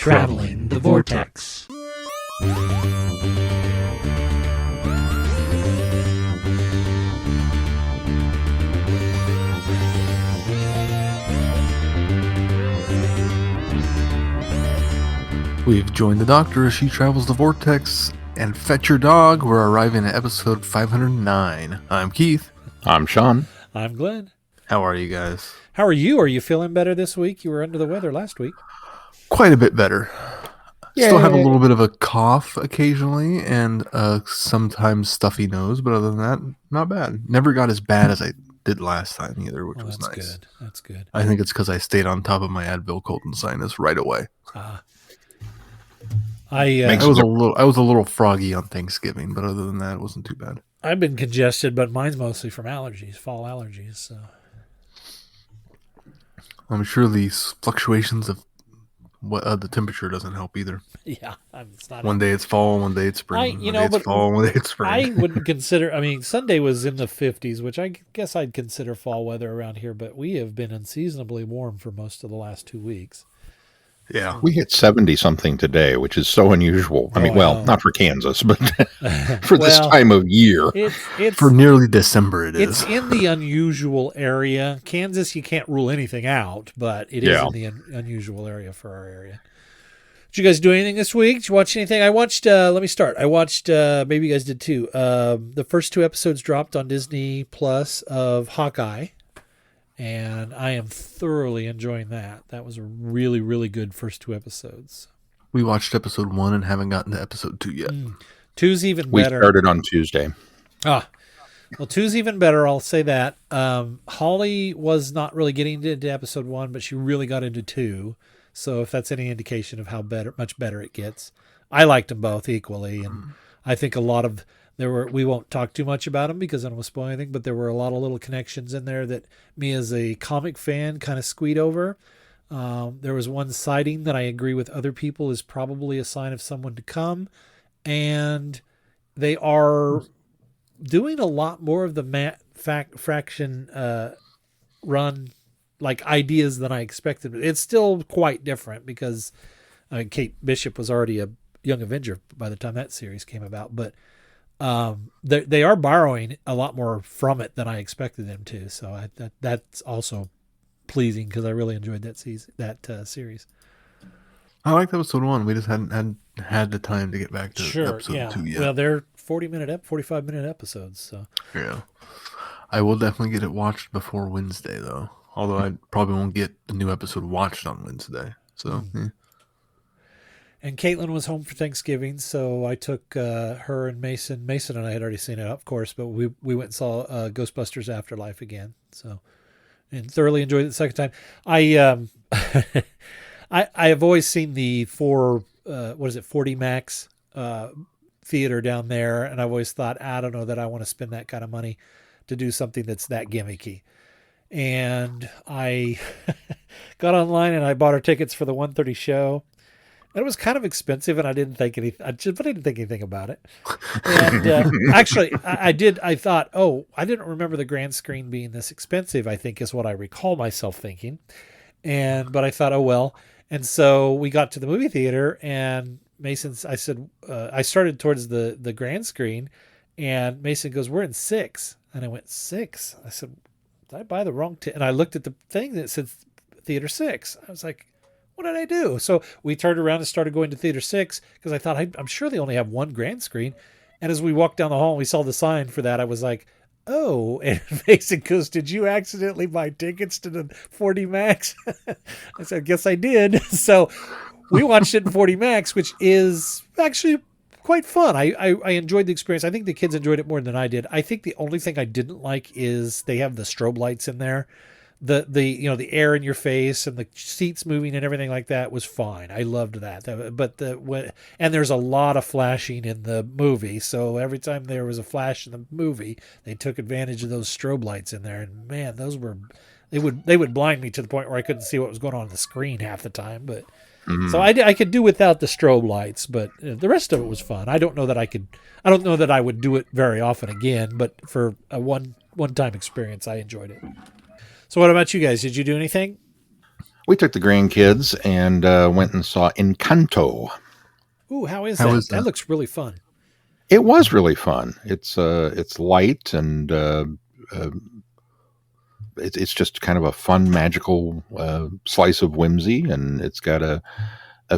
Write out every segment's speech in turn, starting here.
Traveling the Vortex. We've joined the Doctor as she travels the Vortex, and fetch your dog. We're arriving at episode 509. I'm Keith. I'm Sean. I'm Glenn. How are you guys? How are you? Are you feeling better this week? You were under the weather last week. Quite a bit better. Yay. Still have a little bit of a cough occasionally and sometimes stuffy nose, but other than that, not bad. Never got as bad as I did last time either, which was nice. Good. That's good. I think it's because I stayed on top of my Advil, cold, and sinus right away. I was a little froggy on Thanksgiving, but other than that, it wasn't too bad. I've been congested, but mine's mostly from allergies, fall allergies. So I'm sure these fluctuations of the temperature doesn't help either. Yeah, it's not. One day it's fall, one day it's spring. One day it's fall, one day it's spring. I wouldn't consider. I mean, Sunday was in the 50s, which I guess I'd consider fall weather around here. But we have been unseasonably warm for most of the last 2 weeks. Yeah, we hit 70-something today, which is so unusual. I mean, not for Kansas, but for this time of year. It's for nearly December, it is. It's in the unusual area. Kansas, you can't rule anything out, but it is in the unusual area for our area. Did you guys do anything this week? Did you watch anything? I watched, let me start. I watched, maybe you guys did too. The first 2 episodes dropped on Disney Plus of Hawkeye. And I am thoroughly enjoying that. That was a really, really good first 2 episodes. We watched episode 1 and haven't gotten to episode 2 yet. 2's even better. We started on Tuesday. Well, 2's even better. I'll say that. Holly was not really getting into episode 1, but she really got into 2. So if that's any indication of how much better it gets, I liked them both equally, and I think a lot of. We won't talk too much about them because I don't want to spoil anything, but there were a lot of little connections in there that me as a comic fan kind of squeed over. There was one sighting that I agree with other people is probably a sign of someone to come. And they are doing a lot more of the fraction run like ideas than I expected. It's still quite different because Kate Bishop was already a Young Avenger by the time that series came about, but they are borrowing a lot more from it than I expected them to. So that's also pleasing because I really enjoyed that series. I liked episode 1. We just hadn't had the time to get back to episode 2 yet. Well, they're 45-minute episodes. So yeah, I will definitely get it watched before Wednesday though. Although I probably won't get the new episode watched on Wednesday. So. Yeah. And Caitlin was home for Thanksgiving, so I took her and Mason. Mason and I had already seen it, of course, but we went and saw Ghostbusters Afterlife again. So, and thoroughly enjoyed it the second time. I have always seen the 4D Max theater down there, and I've always thought, I don't know that I want to spend that kind of money to do something that's that gimmicky. And I got online and I bought our tickets for the 1:30 show. It was kind of expensive, and I didn't think anything. But I didn't think anything about it. And actually, I did. I thought, I didn't remember the grand screen being this expensive. I think is what I recall myself thinking. But I thought, oh well. And so we got to the movie theater, and I said, I started towards the grand screen, and Mason goes, "We're in 6," and I went 6. I said, "Did I buy the wrong ticket?" And I looked at the thing that said Theater 6. I was like, what did I do? So we turned around and started going to Theater 6 because I thought, I'm sure they only have one grand screen. And as we walked down the hall and we saw the sign for that, I was like, oh. And Mason goes, did you accidentally buy tickets to the 4D Max? I said, guess I did. So we watched it in 4D Max, which is actually quite fun. I enjoyed the experience. I think the kids enjoyed it more than I did. I think the only thing I didn't like is they have the strobe lights in there. The air in your face and the seats moving and everything like that was fine. I loved that. And there's a lot of flashing in the movie. So every time there was a flash in the movie, they took advantage of those strobe lights in there. And man, they would blind me to the point where I couldn't see what was going on the screen half the time. But so I could do without the strobe lights, but the rest of it was fun. I don't know that I would do it very often again, but for a one-time experience, I enjoyed it. So what about you guys? Did you do anything? We took the grandkids and went and saw Encanto. Ooh, how is How that? is that? That looks really fun. It was really fun. It's light and it's just kind of a fun, magical slice of whimsy, and it's got a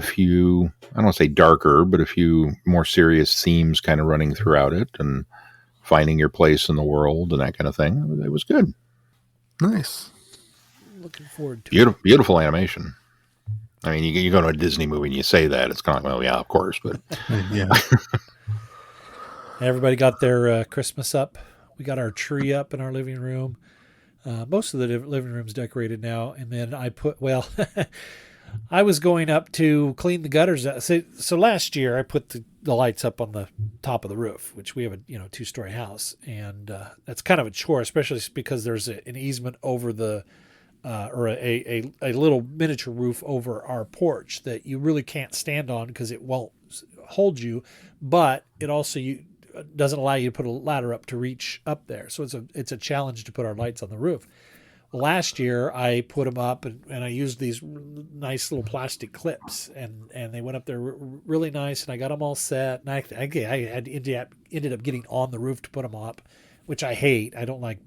few, I don't want to say darker, but a few more serious themes kind of running throughout it, and finding your place in the world and that kind of thing. It was good. Nice. Looking forward to Beautiful, beautiful animation. I mean, you go to a Disney movie and you say that, it's kind of like, well, yeah, of course, but Yeah. Everybody got their Christmas up. We got our tree up in our living room. Most of the living room's decorated now. And then I I was going up to clean the gutters. So last year I put the lights up on the top of the roof, which we have a 2-story house. And that's kind of a chore, especially because there's an easement over the or a little miniature roof over our porch that you really can't stand on because it won't hold you, but it also doesn't allow you to put a ladder up to reach up there. So it's a challenge to put our lights on the roof. Last year I put them up and I used these nice little plastic clips and they went up there really nice, and I got them all set. And I ended up getting on the roof to put them up, which I hate. I don't like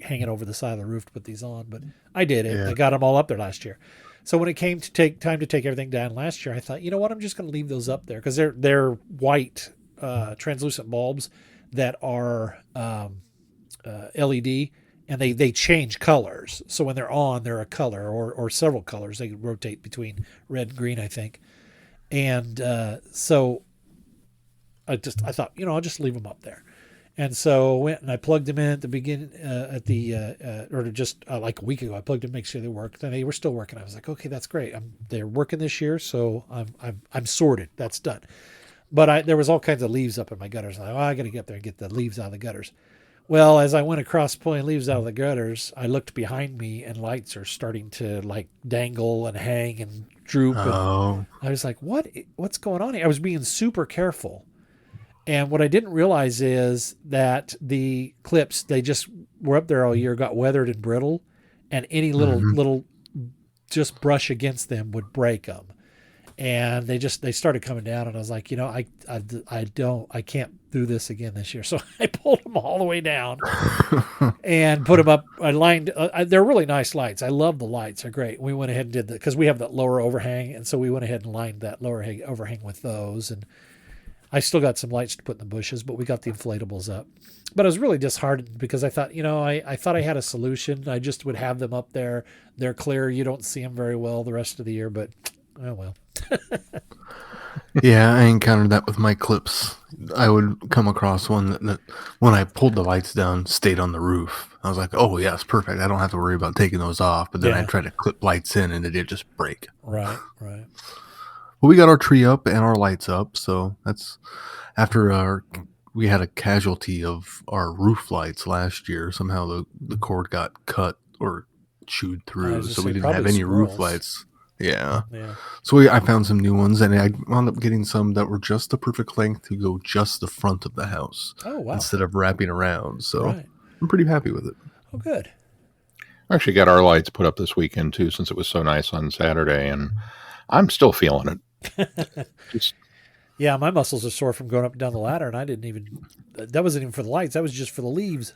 hanging over the side of the roof to put these on, but I did it. Yeah. I got them all up there last year. So when it came to time to take everything down last year, I thought, you know what, I'm just going to leave those up there because they're white translucent bulbs that are LED, and they change colors. So when they're on, they're a color or several colors. They rotate between red and green, I think. And so I thought, I'll just leave them up there. And so I went and I plugged them in at the beginning, like a week ago. I plugged them, make sure they worked, and they were still working. I was like, okay, that's great. They're working this year, so I'm sorted. That's done. But there was all kinds of leaves up in my gutters. And I got to get up there and get the leaves out of the gutters. Well, as I went across pulling leaves out of the gutters, I looked behind me, and lights are starting to like dangle and hang and droop. Oh. And I was like, what's going on here? I was being super careful. And what I didn't realize is that the clips, they just were up there all year, got weathered and brittle, and any little just brush against them would break them. And they started coming down, and I was like, I can't do this again this year. So I pulled them all the way down and put them up. I lined, they're really nice lights. I love the lights. They're great. We went ahead and did that because we have that lower overhang. And so we went ahead and lined that lower overhang with those. And I still got some lights to put in the bushes, but we got the inflatables up. But I was really disheartened because I thought, I thought I had a solution. I just would have them up there. They're clear. You don't see them very well the rest of the year, but oh well. Yeah, I encountered that with my clips. I would come across one that when I pulled the lights down, stayed on the roof. I was like, oh, yes, perfect. I don't have to worry about taking those off. But then I tried to clip lights in, and it did just break. Right. Well, we got our tree up and our lights up, so that's after we had a casualty of our roof lights last year. Somehow the cord got cut or chewed through, so we didn't have any roof lights. Yeah. So I found some new ones, and I wound up getting some that were just the perfect length to go just the front of the house. Oh, wow. Instead of wrapping around. So I'm pretty happy with it. Oh, good. I actually got our lights put up this weekend too, since it was so nice on Saturday, and I'm still feeling it. Yeah, my muscles are sore from going up and down the ladder, and that wasn't even for the lights. That was just for the leaves.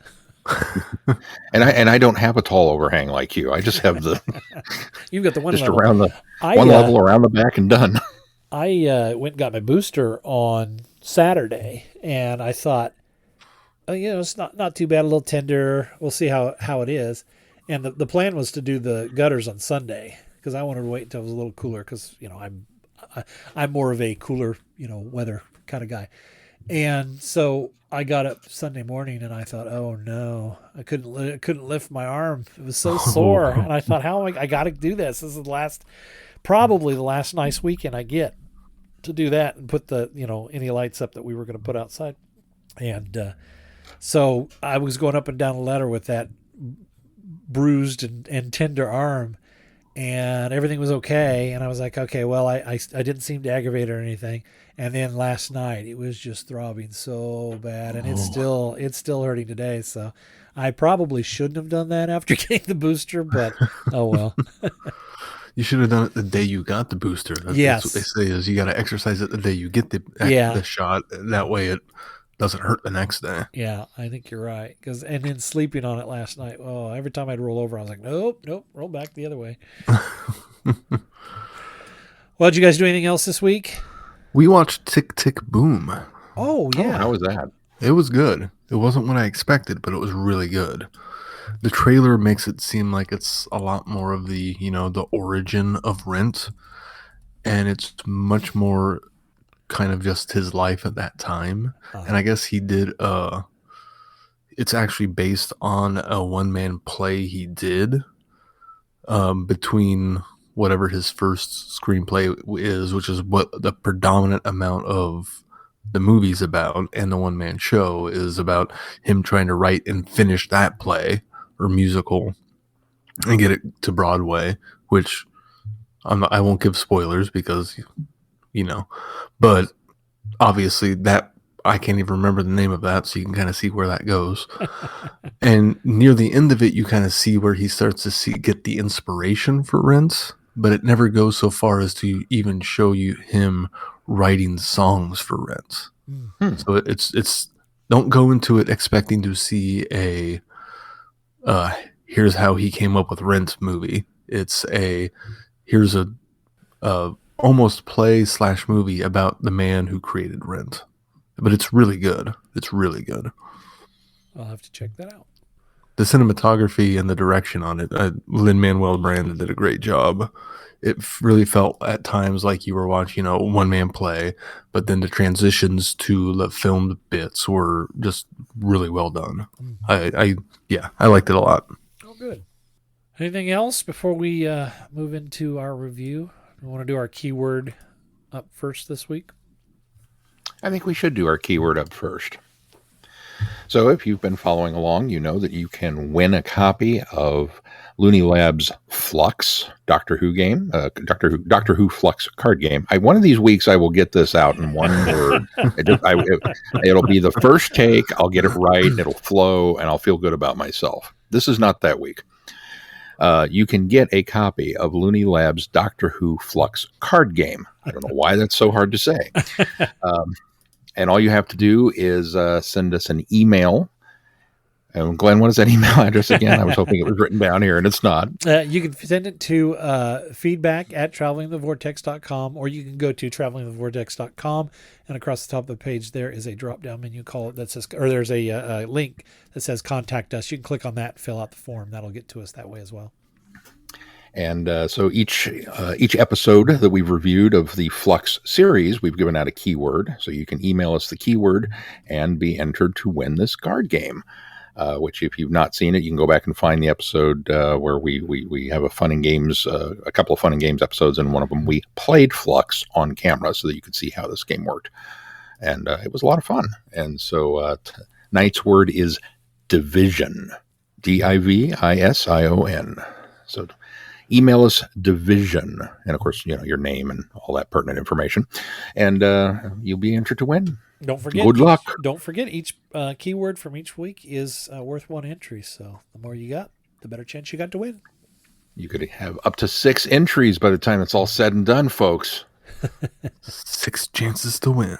and I don't have a tall overhang like you. I just have the you've got the one just level. around the one level around the back and done. I went and got my booster on Saturday, and I thought, it's not too bad, a little tender. We'll see how it is. And the plan was to do the gutters on Sunday because I wanted to wait until it was a little cooler because I'm more of a cooler weather kind of guy. And so I got up Sunday morning and I thought, oh no, I couldn't lift my arm. It was so sore. And I thought, I got to do this. This is probably the last nice weekend I get to do that and put the, any lights up that we were going to put outside. And so I was going up and down the ladder with that bruised and tender arm, and everything was okay. And I was like, okay, well, I didn't seem to aggravate it or anything. And then last night it was just throbbing so bad, and it's still hurting today. So I probably shouldn't have done that after getting the booster, but oh well. You should have done it the day you got the booster. That's what they Yes. say is you got to exercise it the day you get the shot. That way it doesn't hurt the next day. Yeah, I think you're right. And then sleeping on it last night, every time I'd roll over, I was like, nope, roll back the other way. Well, did you guys do anything else this week? We watched Tick, Tick, Boom. Oh, yeah. Oh, how was that? It was good. It wasn't what I expected, but it was really good. The trailer makes it seem like it's a lot more of the, the origin of Rent. And it's much more kind of just his life at that time. And I guess he did, it's actually based on a one-man play he did between whatever his first screenplay is, which is what the predominant amount of the movie's about, and the one-man show is about him trying to write and finish that play or musical and get it to Broadway, which I won't give spoilers because, but obviously that I can't even remember the name of that, so you can kind of see where that goes. And near the end of it, you kind of see where he starts to get the inspiration for Rent, but it never goes so far as to even show you him writing songs for Rent. Mm-hmm. So it's don't go into it expecting to see a here's how he came up with Rent movie. It's here's a almost play / movie about the man who created Rent. But it's really good. It's really good. I'll have to check that out. The cinematography and the direction on it, Lin-Manuel Miranda did a great job. It really felt at times like you were watching a one-man play, but then the transitions to the filmed bits were just really well done. I liked it a lot. Oh, good. Anything else before we move into our review? We want to do our keyword up first this week. I think we should do our keyword up first. So if you've been following along, you know that you can win a copy of Looney Labs Flux Doctor Who game, Doctor Who Fluxx card game. One of these weeks I will get this out in one word. It'll be the first take. I'll get it right. It'll flow, and I'll feel good about myself. This is not that week. You can get a copy of Looney Labs Doctor Who Fluxx card game. I don't know why that's so hard to say. And all you have to do is send us an email. Glenn, what is that email address again? I was hoping it was written down here, and it's not. You can send it to feedback@travelingthevortex.com, or you can go to travelingthevortex.com, and across the top of the page there is a drop-down menu that says, or there's a link that says Contact Us. You can click on that, fill out the form. That'll get to us that way as well. And so each episode that we've reviewed of the Flux series, we've given out a keyword. So you can email us the keyword and be entered to win this card game. Which, if you've not seen it, you can go back and find the episode where we have a fun and games, a couple of fun and games episodes, and one of them we played Flux on camera so that you could see how this game worked, and it was a lot of fun. And so tonight's word is division, Division. So email us division, and of course, your name and all that pertinent information, and you'll be entered to win. Don't forget. Good luck. Don't forget, each keyword from each week is worth one entry. So the more you got, the better chance you got to win. You could have up to 6 entries by the time it's all said and done, folks. 6 chances to win.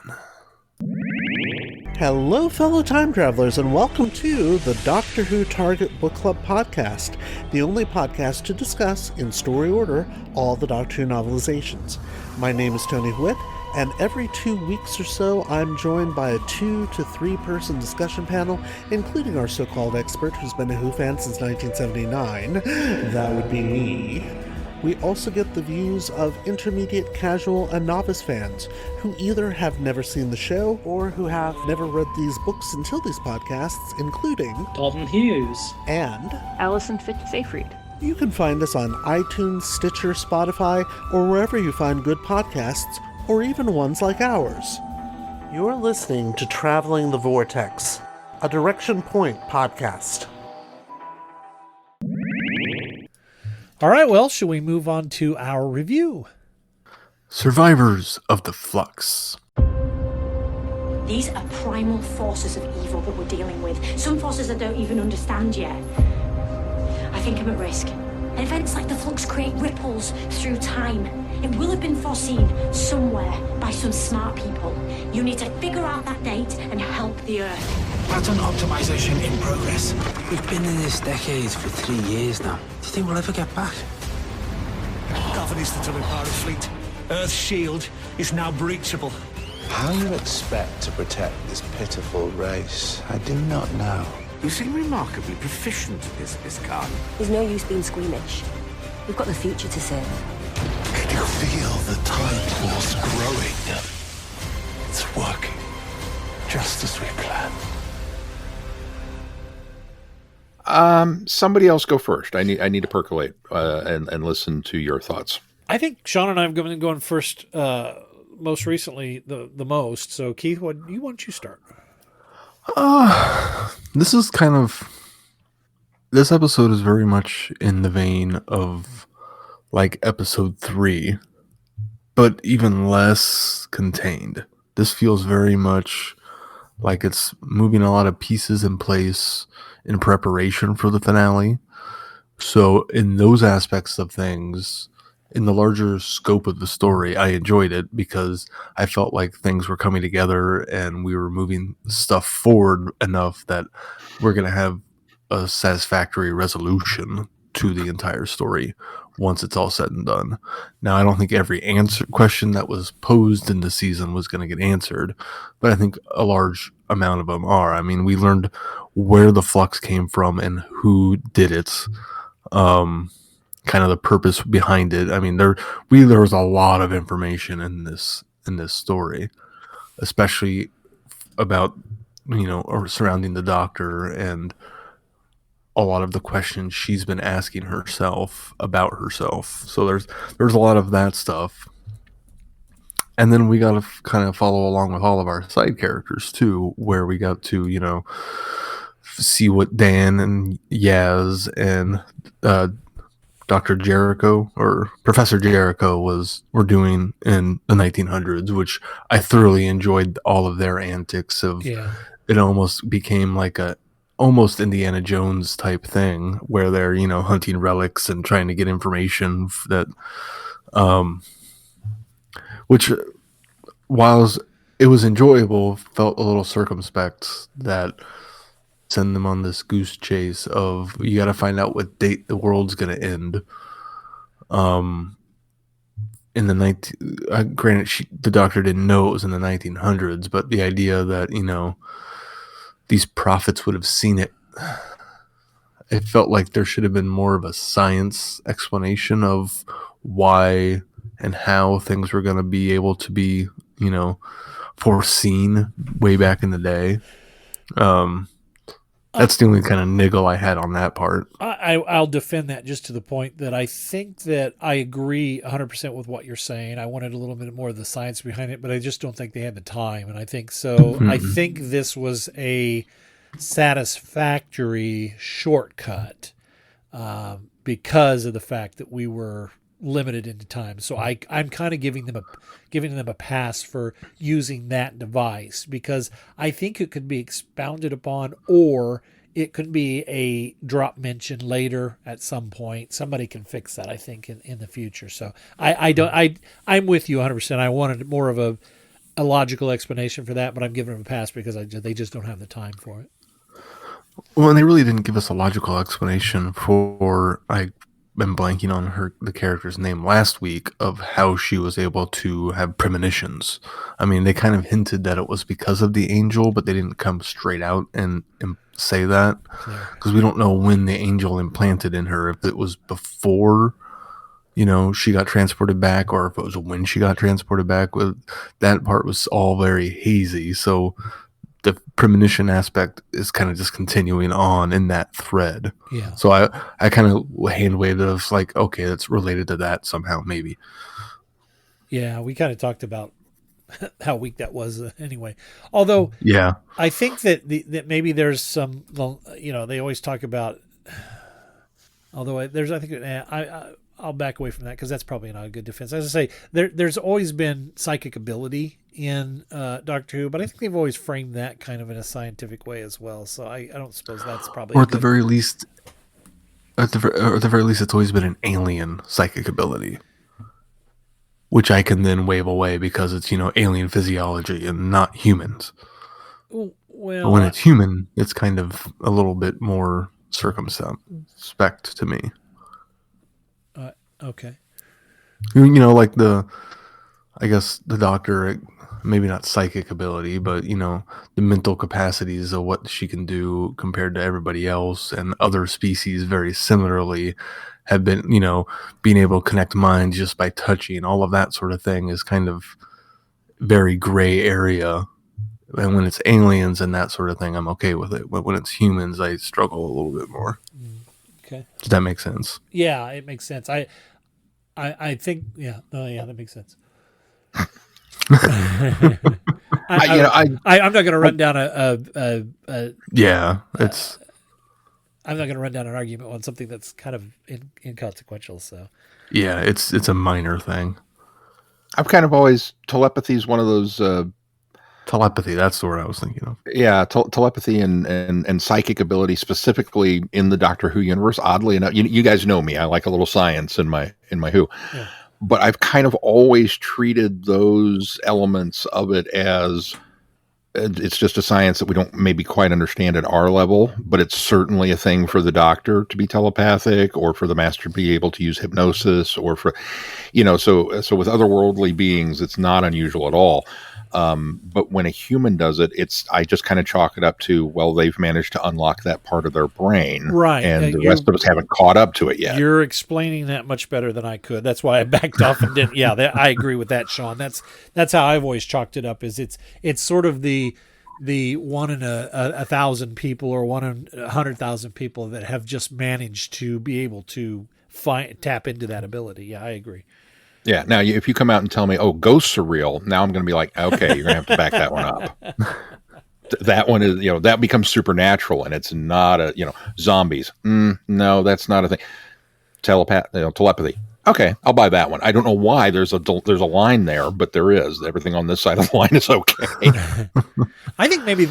Hello, fellow time travelers, and welcome to the Doctor Who Target Book Club podcast, the only podcast to discuss, in story order, all the Doctor Who novelizations. My name is Tony Whitt, and every 2 weeks or so, I'm joined by a 2 to 3 person discussion panel, including our so-called expert who's been a Who fan since 1979. That would be me. We also get the views of intermediate, casual, and novice fans who either have never seen the show or who have never read these books until these podcasts, including Dalton Hughes and Alison Fitz-Seyfried. You can find us on iTunes, Stitcher, Spotify, or wherever you find good podcasts, or even ones like ours. You're listening to Traveling the Vortex, a Direction Point podcast. All right, well, should we move on to our review? Survivors of the Flux. These are primal forces of evil that we're dealing with. Some forces I don't even understand yet. I think I'm at risk. Events like the Flux create ripples through time. It will have been foreseen somewhere by some smart people. You need to figure out that date and help the Earth. Pattern optimization in progress. We've been in this decade for 3 years now. Do you think we'll ever get back? Governor's the Pirate Fleet. Earth's shield is now breachable. How you expect to protect this pitiful race, I do not know. You seem remarkably proficient at this, Miss Khan. There's no use being squeamish. We've got the future to save. Can you feel the tide force growing? It's working, just as we planned. Somebody else go first. I need to percolate and listen to your thoughts. I think Sean and I have been going first most recently the most. So Keith, why don't you start? This episode is very much in the vein of like episode 3, but even less contained. This feels very much like it's moving a lot of pieces in place in preparation for the finale. So in those aspects of things, in the larger scope of the story, I enjoyed it because I felt like things were coming together and we were moving stuff forward enough that we're going to have a satisfactory resolution to the entire story once it's all said and done. Now, I don't think every question that was posed in the season was going to get answered, but I think a large amount of them are. I mean, we learned where the flux came from and who did it. Kind of the purpose behind it. I mean, there was a lot of information in this story, especially about, or surrounding the Doctor and a lot of the questions she's been asking herself about herself. So there's a lot of that stuff. And then we got to kind of follow along with all of our side characters too, where we got to, see what Dan and Yaz and Dr. Jericho or Professor Jericho were doing in the 1900s, which I thoroughly enjoyed all of their antics of. Yeah. It almost became like a almost Indiana Jones type thing where they're, hunting relics and trying to get information that, which while it was enjoyable, felt a little circumspect that send them on this goose chase of you got to find out what date the world's going to end. In the granted, the Doctor didn't know it was in the 1900s, but the idea that these prophets would have seen it, it felt like there should have been more of a science explanation of why and how things were going to be able to be, foreseen way back in the day. That's the only kind of niggle I had on that part. I'll defend that just to the point that I think that I agree 100% with what you're saying. I wanted a little bit more of the science behind it, but I just don't think they had the time. And I think so. Mm-hmm. I think this was a satisfactory shortcut because of the fact that we were limited into time. So I'm kind of giving them a pass for using that device because I think it could be expounded upon, or it could be a drop mention later at some point. Somebody can fix that, I think, in the future. So I'm with you 100%. I wanted more of a logical explanation for that, but I'm giving them a pass because they just don't have the time for it. Well, and they really didn't give us a logical explanation for been blanking on the character's name last week of how she was able to have premonitions. I mean, they kind of hinted that it was because of the angel, but they didn't come straight out and say that because we don't know when the angel implanted in her, if it was before she got transported back or if it was when she got transported back. That part was all very hazy, so the premonition aspect is kind of just continuing on in that thread. Yeah. So I kind of hand waved it. I was like, okay, that's related to that somehow, maybe. Yeah, we kind of talked about how weak that was anyway. Although, yeah, I think that that maybe there's some, they always talk about. Although I think I'll back away from that because that's probably not a good defense. As I say, there's always been psychic ability in Doctor Who, but I think they've always framed that kind of in a scientific way as well. So I don't suppose that's probably... Or at the very least, or at the very least, it's always been an alien psychic ability, which I can then wave away because it's, alien physiology and not humans. But Well, when it's human, it's kind of a little bit more circumspect to me. okay. Like I guess the Doctor, maybe not psychic ability, but the mental capacities of what she can do compared to everybody else and other species very similarly have been, being able to connect minds just by touching, all of that sort of thing is kind of very gray area. And when it's aliens and that sort of thing, I'm okay with it. But when it's humans, I struggle a little bit more. Okay. Does that make sense? Yeah, it makes sense. I think, yeah, that makes sense. I'm not going to run down it's. I'm not going to run down an argument on something that's kind of inconsequential. So. Yeah, it's a minor thing. I've kind of always telepathy is one of those. Telepathy, that's the word I was thinking of. Yeah, telepathy and psychic ability, specifically in the Doctor Who universe. Oddly enough, you guys know me. I like a little science in my Who. Yeah. But I've kind of always treated those elements of it as it's just a science that we don't maybe quite understand at our level, but it's certainly a thing for the Doctor to be telepathic, or for the Master to be able to use hypnosis, or for, so with otherworldly beings, it's not unusual at all. But when a human does it, I just kind of chalk it up to, well, they've managed to unlock that part of their brain. Right. And the rest of us haven't caught up to it yet. You're explaining that much better than I could. That's why I backed off and didn't. Yeah, I agree with that, Sean. That's how I've always chalked it up, is it's sort of the 1 in 1,000 people or 1 in 100,000 people that have just managed to be able to tap into that ability. Yeah, I agree. Yeah. Now, if you come out and tell me, "Oh, ghosts are real," now I'm going to be like, "Okay, you're going to have to back that one up." That one is, that becomes supernatural, and it's not zombies. No, that's not a thing. Telepathy. Okay, I'll buy that one. I don't know why there's a line there, but there is. Everything on this side of the line is okay. I think maybe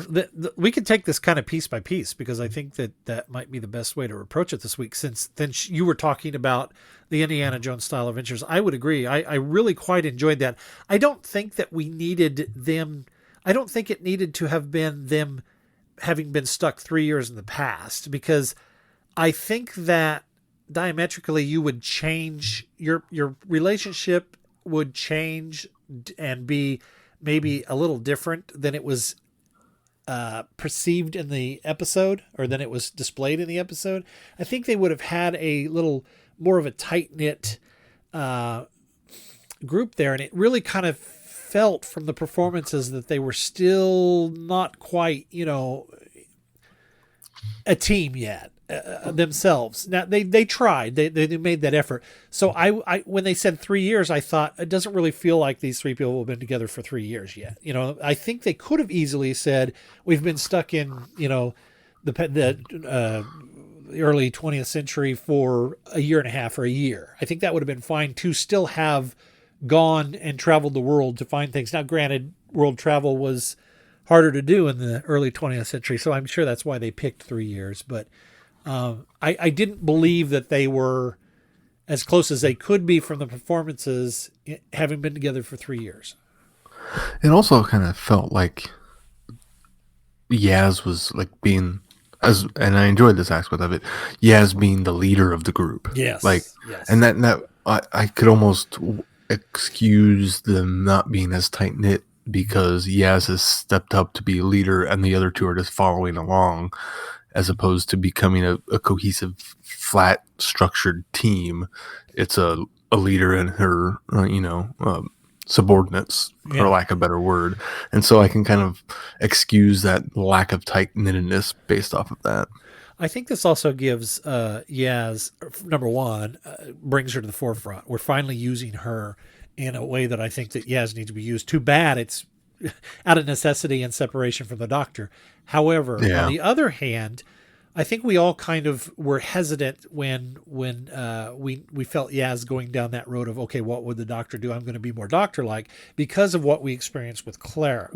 we could take this kind of piece by piece, because I think that might be the best way to approach it this week. Since then you were talking about the Indiana Jones style adventures, I would agree. I really quite enjoyed that. I don't think that we needed them. I don't think it needed to have been them having been stuck 3 years in the past, because I think that diametrically you would change your relationship would change and be maybe a little different than it was perceived in the episode, or than it was displayed in the episode. I think they would have had a little more of a tight-knit group there, and it really kind of felt from the performances that they were still not quite, a team yet. Themselves. Now they tried, they made that effort. So I when they said 3 years, I thought it doesn't really feel like these three people have been together for 3 years yet. I think they could have easily said we've been stuck in the early 20th century for a year and a half or a year. I think that would have been fine to still have gone and traveled the world to find things. Now, granted, world travel was harder to do in the early 20th century, so I'm sure that's why they picked 3 years, but I didn't believe that they were as close as they could be from the performances, having been together for 3 years. It also kind of felt like Yaz was like being, and I enjoyed this aspect of it, Yaz being the leader of the group. Yes. Yes. And that I could almost excuse them not being as tight knit, because Yaz has stepped up to be a leader and the other two are just following along, as opposed to becoming a cohesive, flat, structured team. It's a leader and her, subordinates, for lack of a better word. And so I can kind of excuse that lack of tight-knittedness based off of that. I think this also gives Yaz, number one, brings her to the forefront. We're finally using her in a way that I think that Yaz needs to be used. Too bad it's out of necessity and separation from the Doctor. However, on the other hand, I think we all kind of were hesitant when we felt Yaz going down that road of, okay, what would the Doctor do? I'm going to be more Doctor-like, because of what we experienced with Clara.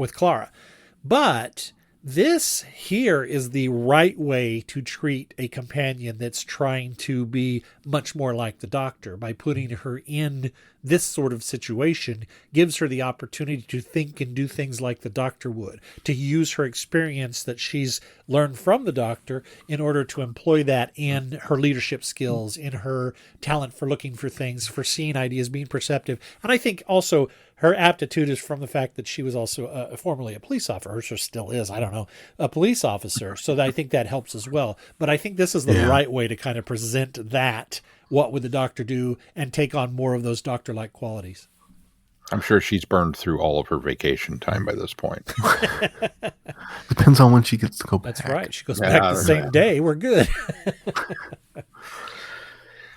But This here is the right way to treat a companion that's trying to be much more like the Doctor. By putting her in this sort of situation, gives her the opportunity to think and do things like the Doctor would, to use her experience that she's learned from the Doctor in order to employ that in her leadership skills, in her talent for looking for things, for seeing ideas, being perceptive. And I think also her aptitude is from the fact that she was also formerly a police officer, or still is, I don't know, a police officer. So I think that helps as well. But I think this is the right way to kind of present that, what would the Doctor do, and take on more of those Doctor-like qualities. I'm sure she's burned through all of her vacation time by this point. Depends on when she gets to go back. That's right. She goes back the same day. We're good.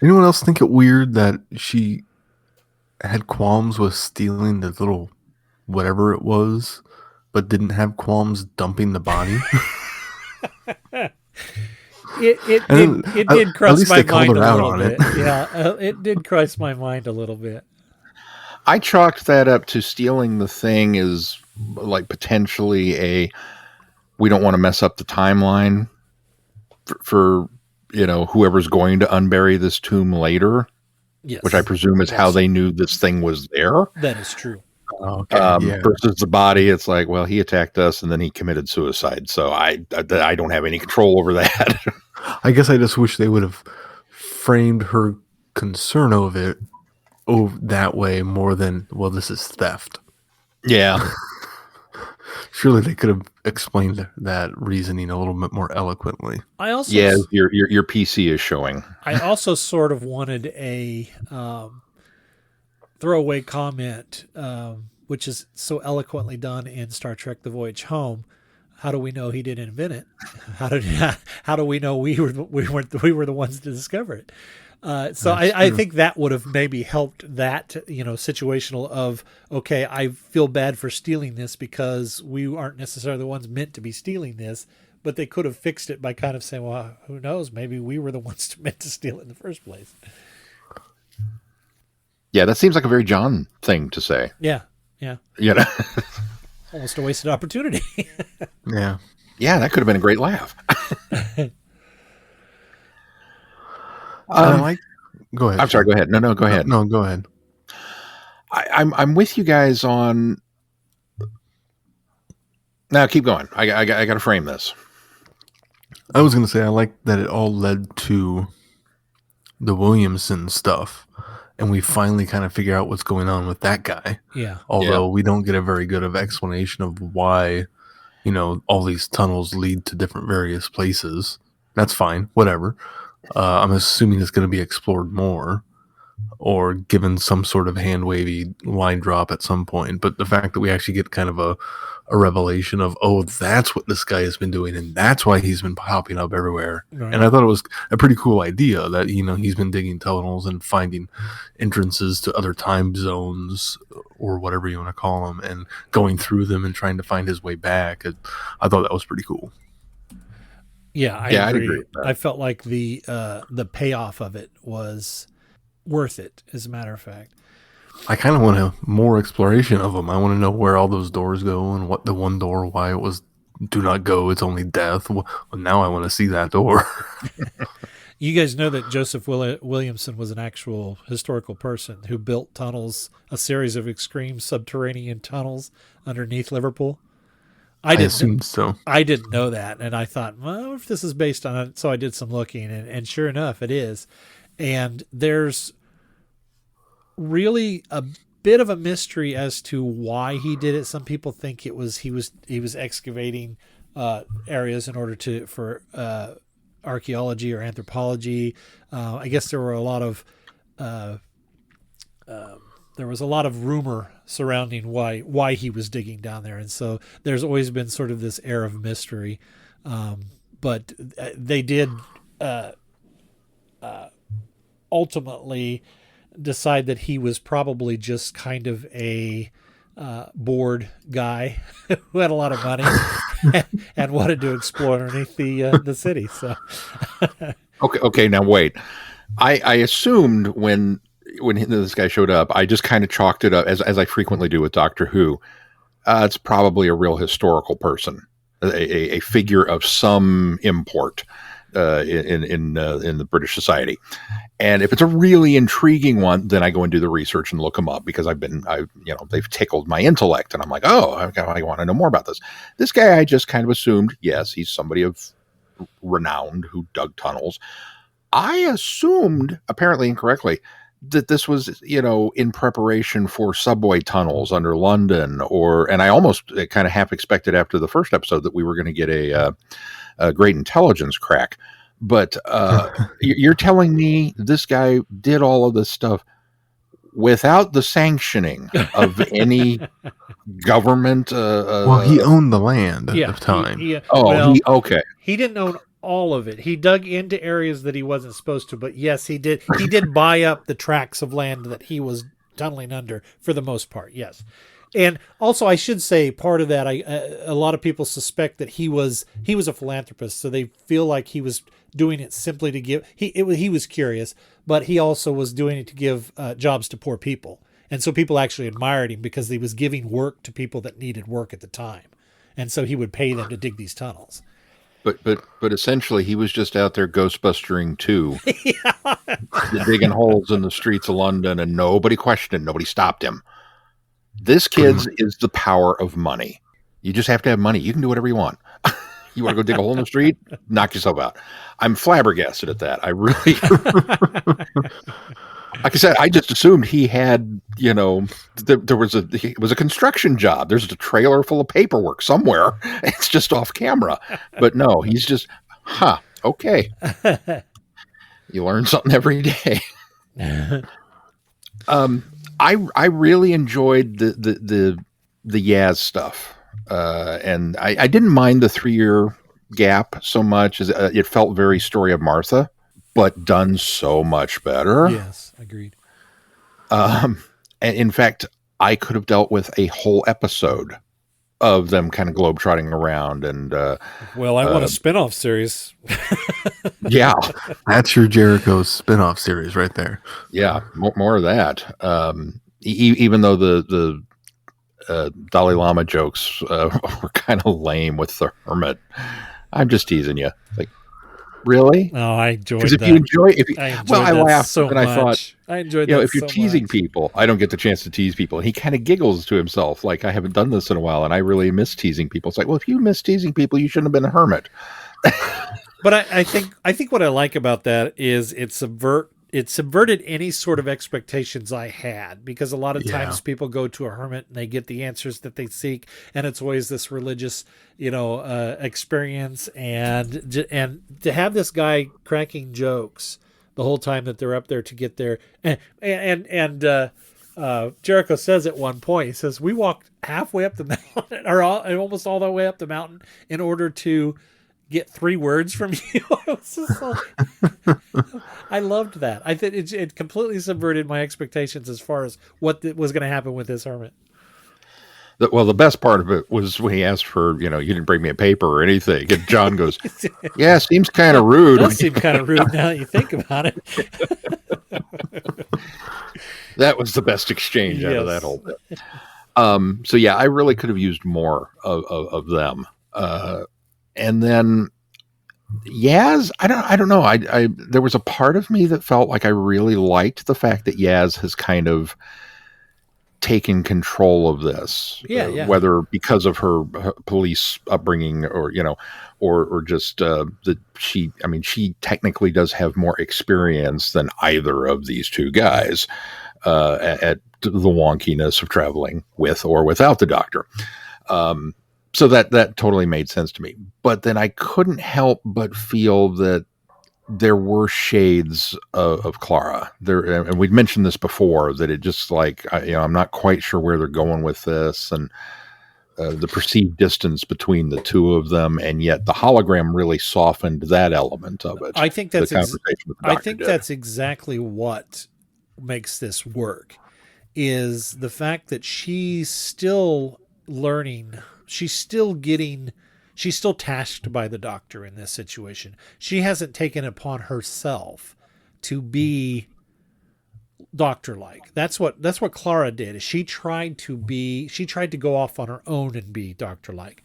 Anyone else think it weird that she had qualms with stealing the little whatever it was, but didn't have qualms dumping the body? It did cross my mind a little bit. It. Yeah, it did cross my mind a little bit. I chalked that up to stealing the thing is like potentially we don't want to mess up the timeline for whoever's going to unbury this tomb later. Yes. Which I presume is how they knew this thing was there. That is true. Versus the body, it's like, well, he attacked us and then he committed suicide. So I don't have any control over that. I guess I just wish they would have framed her concern of it that way more than, well, this is theft. Yeah. Surely they could have explained that reasoning a little bit more eloquently. I also, your PC is showing. I also sort of wanted a throwaway comment, which is so eloquently done in Star Trek: The Voyage Home. How do we know he didn't invent it? How do we know we were the ones to discover it? So I think that would have maybe helped that, situational of, okay, I feel bad for stealing this because we aren't necessarily the ones meant to be stealing this, but they could have fixed it by kind of saying, well, who knows? Maybe we were the ones meant to steal it in the first place. Yeah, that seems like a very John thing to say. Yeah. Almost a wasted opportunity. Yeah. Yeah, that could have been a great laugh. Go ahead. I'm sorry. Go ahead. No, go ahead. No, go ahead. I'm with you guys on. Now keep going. I got to frame this. I was going to say I like that it all led to the Williamson stuff, and we finally kind of figure out what's going on with that guy. Yeah. Although we don't get a very good of explanation of why, all these tunnels lead to different various places. That's fine. Whatever. I'm assuming it's going to be explored more or given some sort of hand-wavy line drop at some point. But the fact that we actually get kind of a revelation of, oh, that's what this guy has been doing, and that's why he's been popping up everywhere. Right. And I thought it was a pretty cool idea that, he's been digging tunnels and finding entrances to other time zones or whatever you want to call them and going through them and trying to find his way back. I thought that was pretty cool. Yeah, I agree. I felt like the payoff of it was worth it, as a matter of fact. I kind of want more exploration of them. I want to know where all those doors go and what the one door, why it was do not go, it's only death. Well, now I want to see that door. You guys know that Joseph Williamson was an actual historical person who built tunnels, a series of extreme subterranean tunnels underneath Liverpool? I assumed so. I didn't know that, and I thought, well, if this is based on it, so I did some looking, and sure enough, it is. And there's really a bit of a mystery as to why he did it. Some people think it was he was excavating areas in order for archaeology or anthropology. I guess there were a lot of rumor surrounding why he was digging down there, and so there's always been sort of this air of mystery. But they did ultimately decide that he was probably just kind of a bored guy who had a lot of money and wanted to explore underneath the city. So okay, now wait. I assumed when this guy showed up, I just kind of chalked it up as I frequently do with Doctor Who. It's probably a real historical person. a figure of some import in the British society. And if it's a really intriguing one, then I go and do the research and look them up, because they've tickled my intellect, and I'm like, oh, I want to know more about this. This guy, I just kind of assumed, yes, he's somebody of renowned who dug tunnels. I assumed, apparently incorrectly, that this was, in preparation for subway tunnels under London, and I almost kind of half expected after the first episode that we were going to get a great intelligence crack. But you're telling me this guy did all of this stuff without the sanctioning of any government? Well, he owned the land at the time. Okay. He didn't own all of it. He dug into areas that he wasn't supposed to, but yes, he did. He did buy up the tracts of land that he was tunneling under for the most part. Yes. And also, I should say, part of that, a lot of people suspect that he was a philanthropist, so they feel like he was doing it simply to give. He was curious, but he also was doing it to give jobs to poor people, and so people actually admired him because he was giving work to people that needed work at the time, and so he would pay them to dig these tunnels. But essentially, he was just out there ghostbustering too, digging holes in the streets of London, and nobody questioned, nobody stopped him. This, kids, is the power of money. You just have to have money. You can do whatever you want. You want to go dig a hole in the street? Knock yourself out. I'm flabbergasted at that. I really, like I said, I just assumed he had, it was a construction job. There's a trailer full of paperwork somewhere. It's just off camera. But no, he's just, okay. You learn something every day. I really enjoyed the Yaz stuff, and I didn't mind the 3-year gap so much as it felt very Story of Martha, but done so much better. Yes, agreed. And in fact, I could have dealt with a whole episode of them kind of globetrotting around, and well, I want a spin-off series. Yeah, that's your Jericho's spin-off series right there. Yeah, more of that. Even though the Dalai Lama jokes were kind of lame with the hermit, I'm just teasing you. Like, really? Oh, I enjoyed that. Because if you enjoy, I laughed so and much. I thought, I enjoyed that. If you're teasing people, I don't get the chance to tease people, and he kind of giggles to himself, like, I haven't done this in a while, and I really miss teasing people. It's like, well, if you miss teasing people, you shouldn't have been a hermit. But I think what I like about that is it subverted any sort of expectations I had, because a lot of times people go to a hermit and they get the answers that they seek, and it's always this religious, experience, and to have this guy cracking jokes the whole time that they're up there to get there, and Jericho says at one point, he says, we walked halfway up the mountain, or almost all the way up the mountain, in order to get 3 words from you. I loved that. I think it completely subverted my expectations as far as what was going to happen with this hermit. The best part of it was when he asked for, you didn't bring me a paper or anything. And John goes, yeah, seems kind of rude. It does seem kind of rude now that you think about it. That was the best exchange out of that whole thing. So yeah, I really could have used more of them. And then Yaz, I don't know. I there was a part of me that felt like I really liked the fact that Yaz has kind of taken control of this. Whether because of her police upbringing, or or just that she technically does have more experience than either of these two guys at the wonkiness of traveling with or without the Doctor. So that totally made sense to me. But then I couldn't help but feel that there were shades of Clara there. And we'd mentioned this before, that it just like, I'm not quite sure where they're going with this, and the perceived distance between the two of them. And yet the hologram really softened that element of it. I think that's that's exactly what makes this work, is the fact that she's still learning. She's still tasked by the Doctor in this situation. She hasn't taken it upon herself to be Doctor-like. That's what Clara did. She tried to go off on her own and be Doctor-like.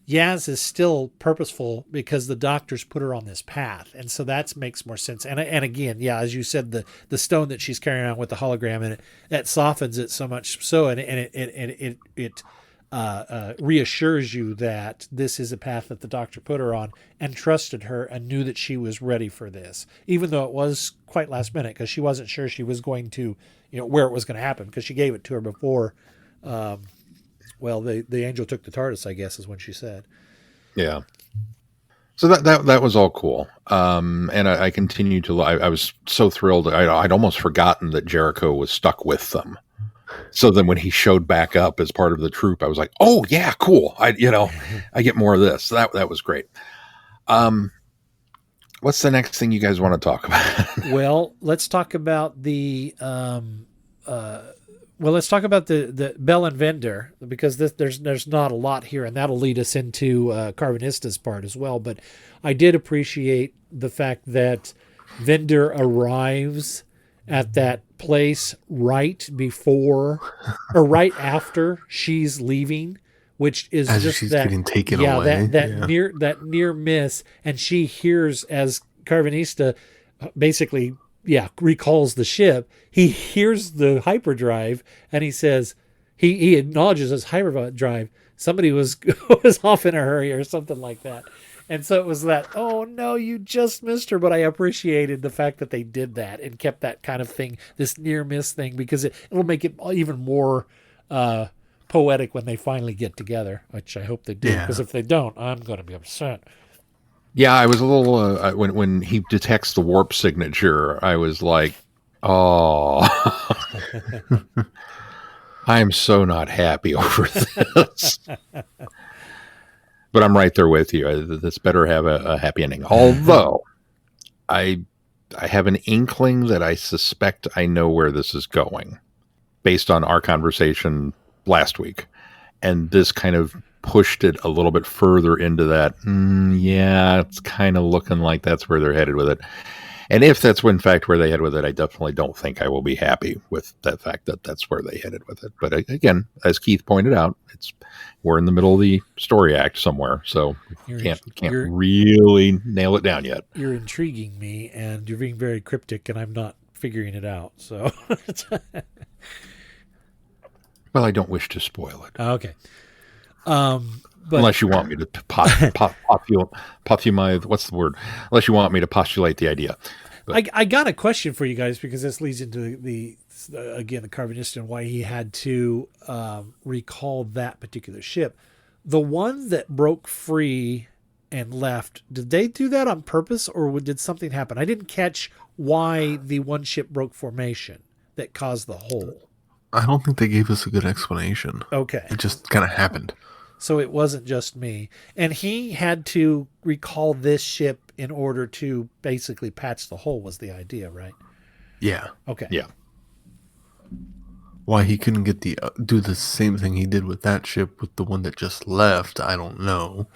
Yaz is still purposeful because the doctors put her on this path, and so that makes more sense. And again, yeah, as you said, the stone that she's carrying around with the hologram in it, that softens it so much so, and it reassures you that this is a path that the doctor put her on and trusted her and knew that she was ready for this, even though it was quite last minute because she wasn't sure she was going to, where it was going to happen because she gave it to her before. Well, the angel took the TARDIS, I guess, is when she said. Yeah. So that was all cool. And I continued to. I was so thrilled. I'd almost forgotten that Jericho was stuck with them. So then when he showed back up as part of the troop, I was like, oh yeah, cool. I get more of this. That was great. What's the next thing you guys want to talk about? Well, let's talk about the Bell and Vendor, because there's not a lot here, and that'll lead us into Carvanista's part as well. But I did appreciate the fact that Vendor arrives at that place right before or right after she's leaving, which is as just she's that getting taken away. That near miss, and she hears as Carvanista basically recalls the ship. He hears the hyperdrive and he says he acknowledges his hyperdrive. Somebody was off in a hurry or something like that. And so it was that, oh no, you just missed her. But I appreciated the fact that they did that and kept that kind of thing, this near miss thing, because it'll make it even more poetic when they finally get together, which I hope they do. Because if they don't, I'm going to be upset. Yeah, I was a little when he detects the warp signature, I was like, oh, I am so not happy over this. But I'm right there with you. This better have a happy ending. Although I have an inkling that I suspect I know where this is going based on our conversation last week. And this kind of pushed it a little bit further into that. It's kind of looking like that's where they're headed with it. And if that's in fact where they head with it, I definitely don't think I will be happy with that fact that that's where they headed with it. But again, as Keith pointed out, we're in the middle of the story act somewhere, so can't really nail it down yet. You're intriguing me, and you're being very cryptic, and I'm not figuring it out. So, well, I don't wish to spoil it. Okay. But unless you want me to what's the word? Unless you want me to postulate the idea. But I got a question for you guys, because this leads into the Carvanista and why he had to recall that particular ship. The one that broke free and left, did they do that on purpose, or did something happen? I didn't catch why the one ship broke formation that caused the hole. I don't think they gave us a good explanation. Okay. It just kind of happened. So it wasn't just me. And he had to recall this ship in order to basically patch the hole, was the idea, right? Yeah. Okay. Yeah. Why he couldn't get do the same thing he did with that ship with the one that just left, I don't know.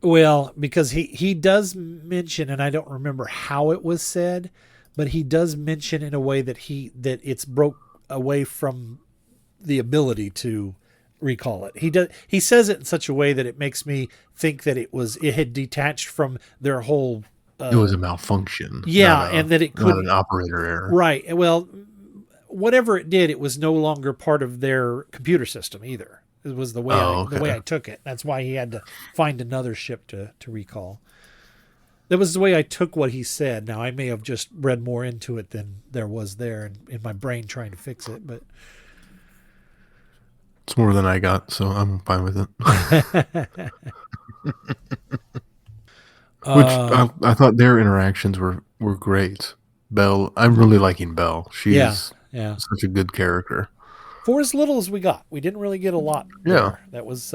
Well, because he does mention, and I don't remember how it was said, but he does mention in a way that it's broke away from the ability to recall it. He says it in such a way that it makes me think that it had detached from their whole. It was a malfunction. Yeah, and that it couldn't. Not an operator error. Right. Well, whatever it did, it was no longer part of their computer system either. It was the way I took it. That's why he had to find another ship to recall. That was the way I took what he said. Now, I may have just read more into it than there was there in my brain trying to fix it, but it's more than I got, so I'm fine with it. Which I thought their interactions were great. Belle, I'm really liking Belle. She's such a good character. For as little as we got, we didn't really get a lot. Yeah, that was.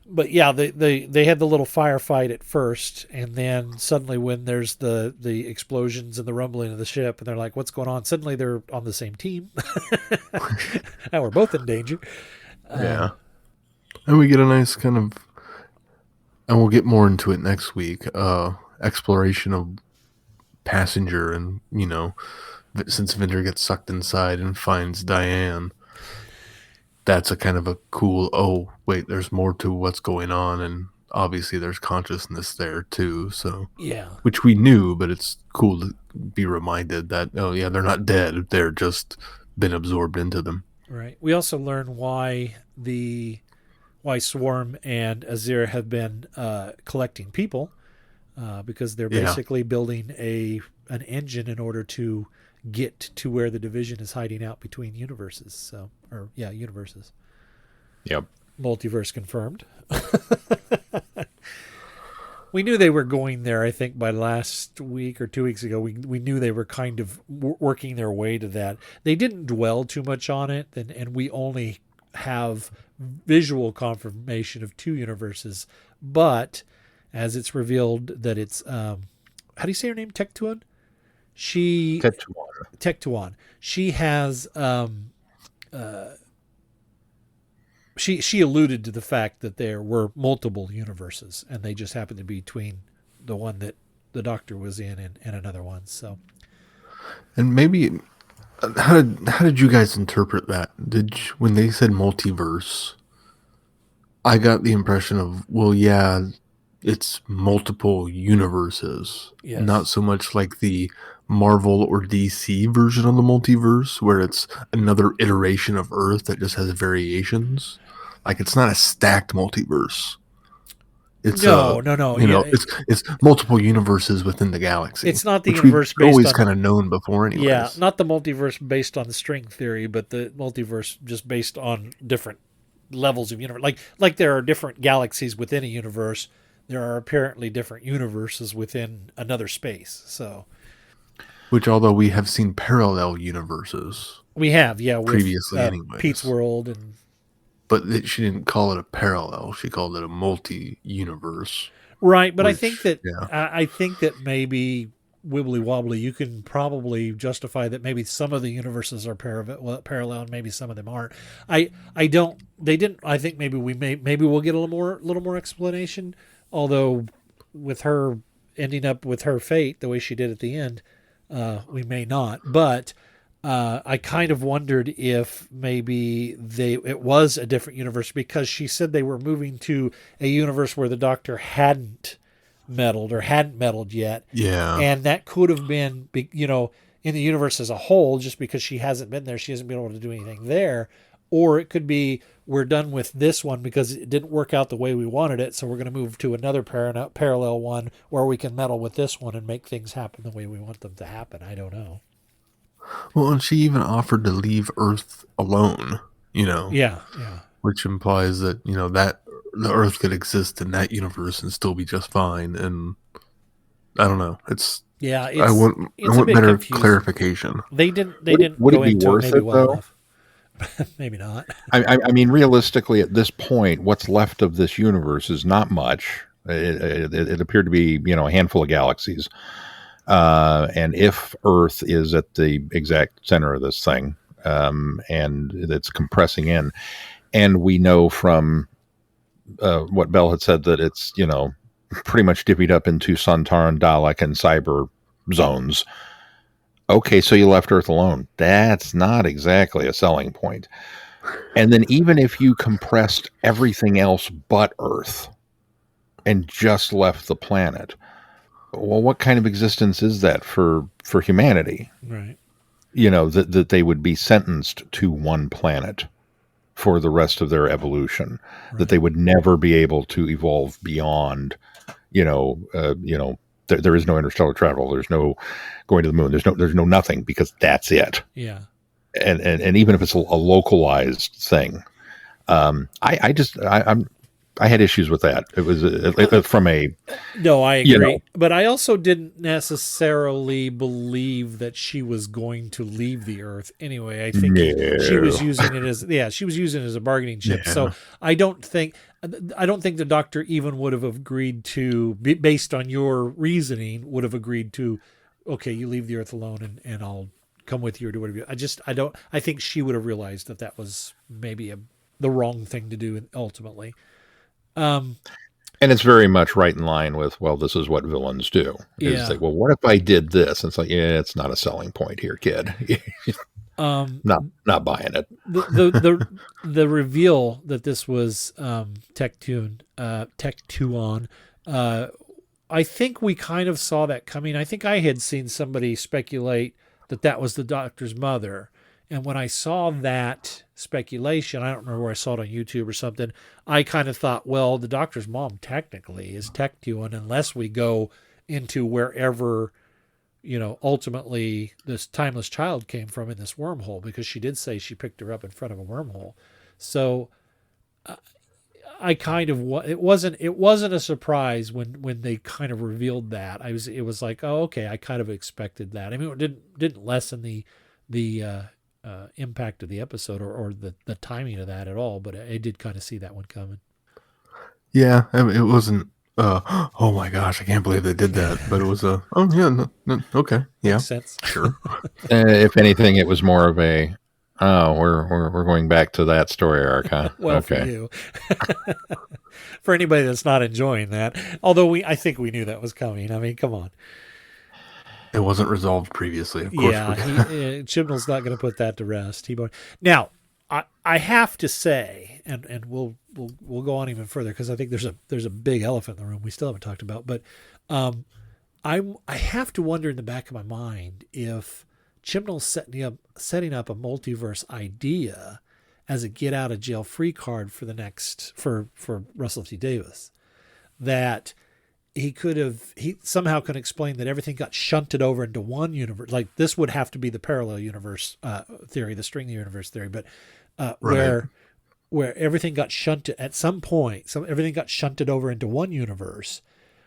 But yeah, they had the little firefight at first, and then suddenly when there's the explosions and the rumbling of the ship, and they're like, "What's going on?" Suddenly they're on the same team. Now we're both in danger. Yeah, and we get a nice kind of, and we'll get more into it next week. Exploration of Passenger, and since Vinder gets sucked inside and finds Diane. that's a kind of a cool, oh, wait, there's more to what's going on. And obviously there's consciousness there too. So, Yeah. which we knew, but it's cool to be reminded that, oh, yeah, they're not dead. They're just been absorbed into them. Right. We also learn why Swarm and Azir have been collecting people, because they're Yeah. basically building an engine in order to get to where the division is hiding out between universes. So, universes. Yep. Multiverse confirmed. We knew they were going there, I think, by last week or 2 weeks ago. We knew they were kind of working their way to that. They didn't dwell too much on it, and we only have visual confirmation of 2 universes. But as it's revealed that it's, how do you say her name? Tectuan? Tectuan. She has, she alluded to the fact that there were multiple universes, and they just happened to be between the one that the Doctor was in and another one. So, and maybe how did you guys interpret that? When they said multiverse, I got the impression of, well, yeah, it's multiple universes, Yes. Not so much like the Marvel or DC version of the multiverse, where it's another iteration of Earth that just has variations. Like, it's not a stacked multiverse. It's no. it's multiple universes within the galaxy. It's not the which universe we've based always on kind of known before, anyways. Yeah, not the multiverse based on the string theory, but the multiverse just based on different levels of universe. Like there are different galaxies within a universe. There are apparently different universes within another space. So, which, although we have seen parallel universes, we have, with, previously, anyways. Pete's World, and she didn't call it a parallel; she called it a multi-universe. Right, but I think that maybe wibbly wobbly, you can probably justify that maybe some of the universes are parallel and maybe some of them aren't. I think maybe we'll get a little more explanation. Although with her ending up with her fate the way she did at the end, we may not. But I kind of wondered if maybe it was a different universe, because she said they were moving to a universe where the Doctor hadn't meddled yet. Yeah. And that could have been, in the universe as a whole, just because she hasn't been there, she hasn't been able to do anything there. Or it could be, we're done with this one because it didn't work out the way we wanted it, so we're going to move to another parallel one where we can meddle with this one and make things happen the way we want them to happen. I don't know. Well, and she even offered to leave Earth alone, Yeah. Which implies that, that the Earth could exist in that universe and still be just fine. And I don't know. I want better confusing. Clarification. They didn't would go it be into worth maybe it, well though? enough. Maybe not. I mean, realistically, at this point, what's left of this universe is not much. It appeared to be, a handful of galaxies. And if Earth is at the exact center of this thing, and it's compressing in, and we know from what Bell had said that it's, pretty much divvied up into Suntaran, Dalek, and Cyber zones. Okay, so you left Earth alone. That's not exactly a selling point. And then even if you compressed everything else but Earth and just left the planet, well, what kind of existence is that for humanity? Right. That they would be sentenced to one planet for the rest of their evolution, right. That they would never be able to evolve beyond, there is no interstellar travel. There's no going to the moon. There's no nothing, because that's it. Yeah. And even if it's a localized thing, I had issues with that. It was from a... No, I agree. But I also didn't necessarily believe that she was going to leave the Earth anyway. I think she was using it as a bargaining chip. Yeah. So I don't think the Doctor even would have agreed to, based on your reasoning, would have agreed to, okay, you leave the Earth alone and I'll come with you or do whatever. I think she would have realized that was maybe the wrong thing to do ultimately. And it's very much right in line with, well, this is what villains do. Is like, well, what if I did this? And it's like, yeah, it's not a selling point here, kid. Not buying it. The reveal that this was Tectuon, I think we kind of saw that coming. I think I had seen somebody speculate that was the Doctor's mother. And when I saw that speculation, I don't remember where I saw it on YouTube or something, I kind of thought, well, the Doctor's mom technically is Tectuon, unless we go into wherever, ultimately this timeless child came from in this wormhole, because she did say she picked her up in front of a wormhole. So I kind of, it wasn't a surprise when they kind of revealed that. It was like, oh, okay, I kind of expected that. I mean, it didn't lessen the impact of the episode or the timing of that at all, but I did kind of see that one coming. Yeah, I mean, it wasn't oh my gosh, I can't believe they did that, but it was oh yeah, no, okay, yeah, makes sense. Sure. If anything, it was more of a we're going back to that story arc, huh? Well, okay. For you. For anybody that's not enjoying that, although I think we knew that was coming. I mean, come on. It wasn't resolved previously, of course. Yeah, Chibnall's not going to put that to rest. Now, I have to say, and we'll go on even further, because I think there's a big elephant in the room we still haven't talked about. But I have to wonder in the back of my mind if Chibnall's setting up a multiverse idea as a get out of jail free card for Russell T Davies, that he somehow can explain that everything got shunted over into one universe. Like, this would have to be the parallel universe theory, the string universe theory, but right. where everything got shunted at some point, everything got shunted over into one universe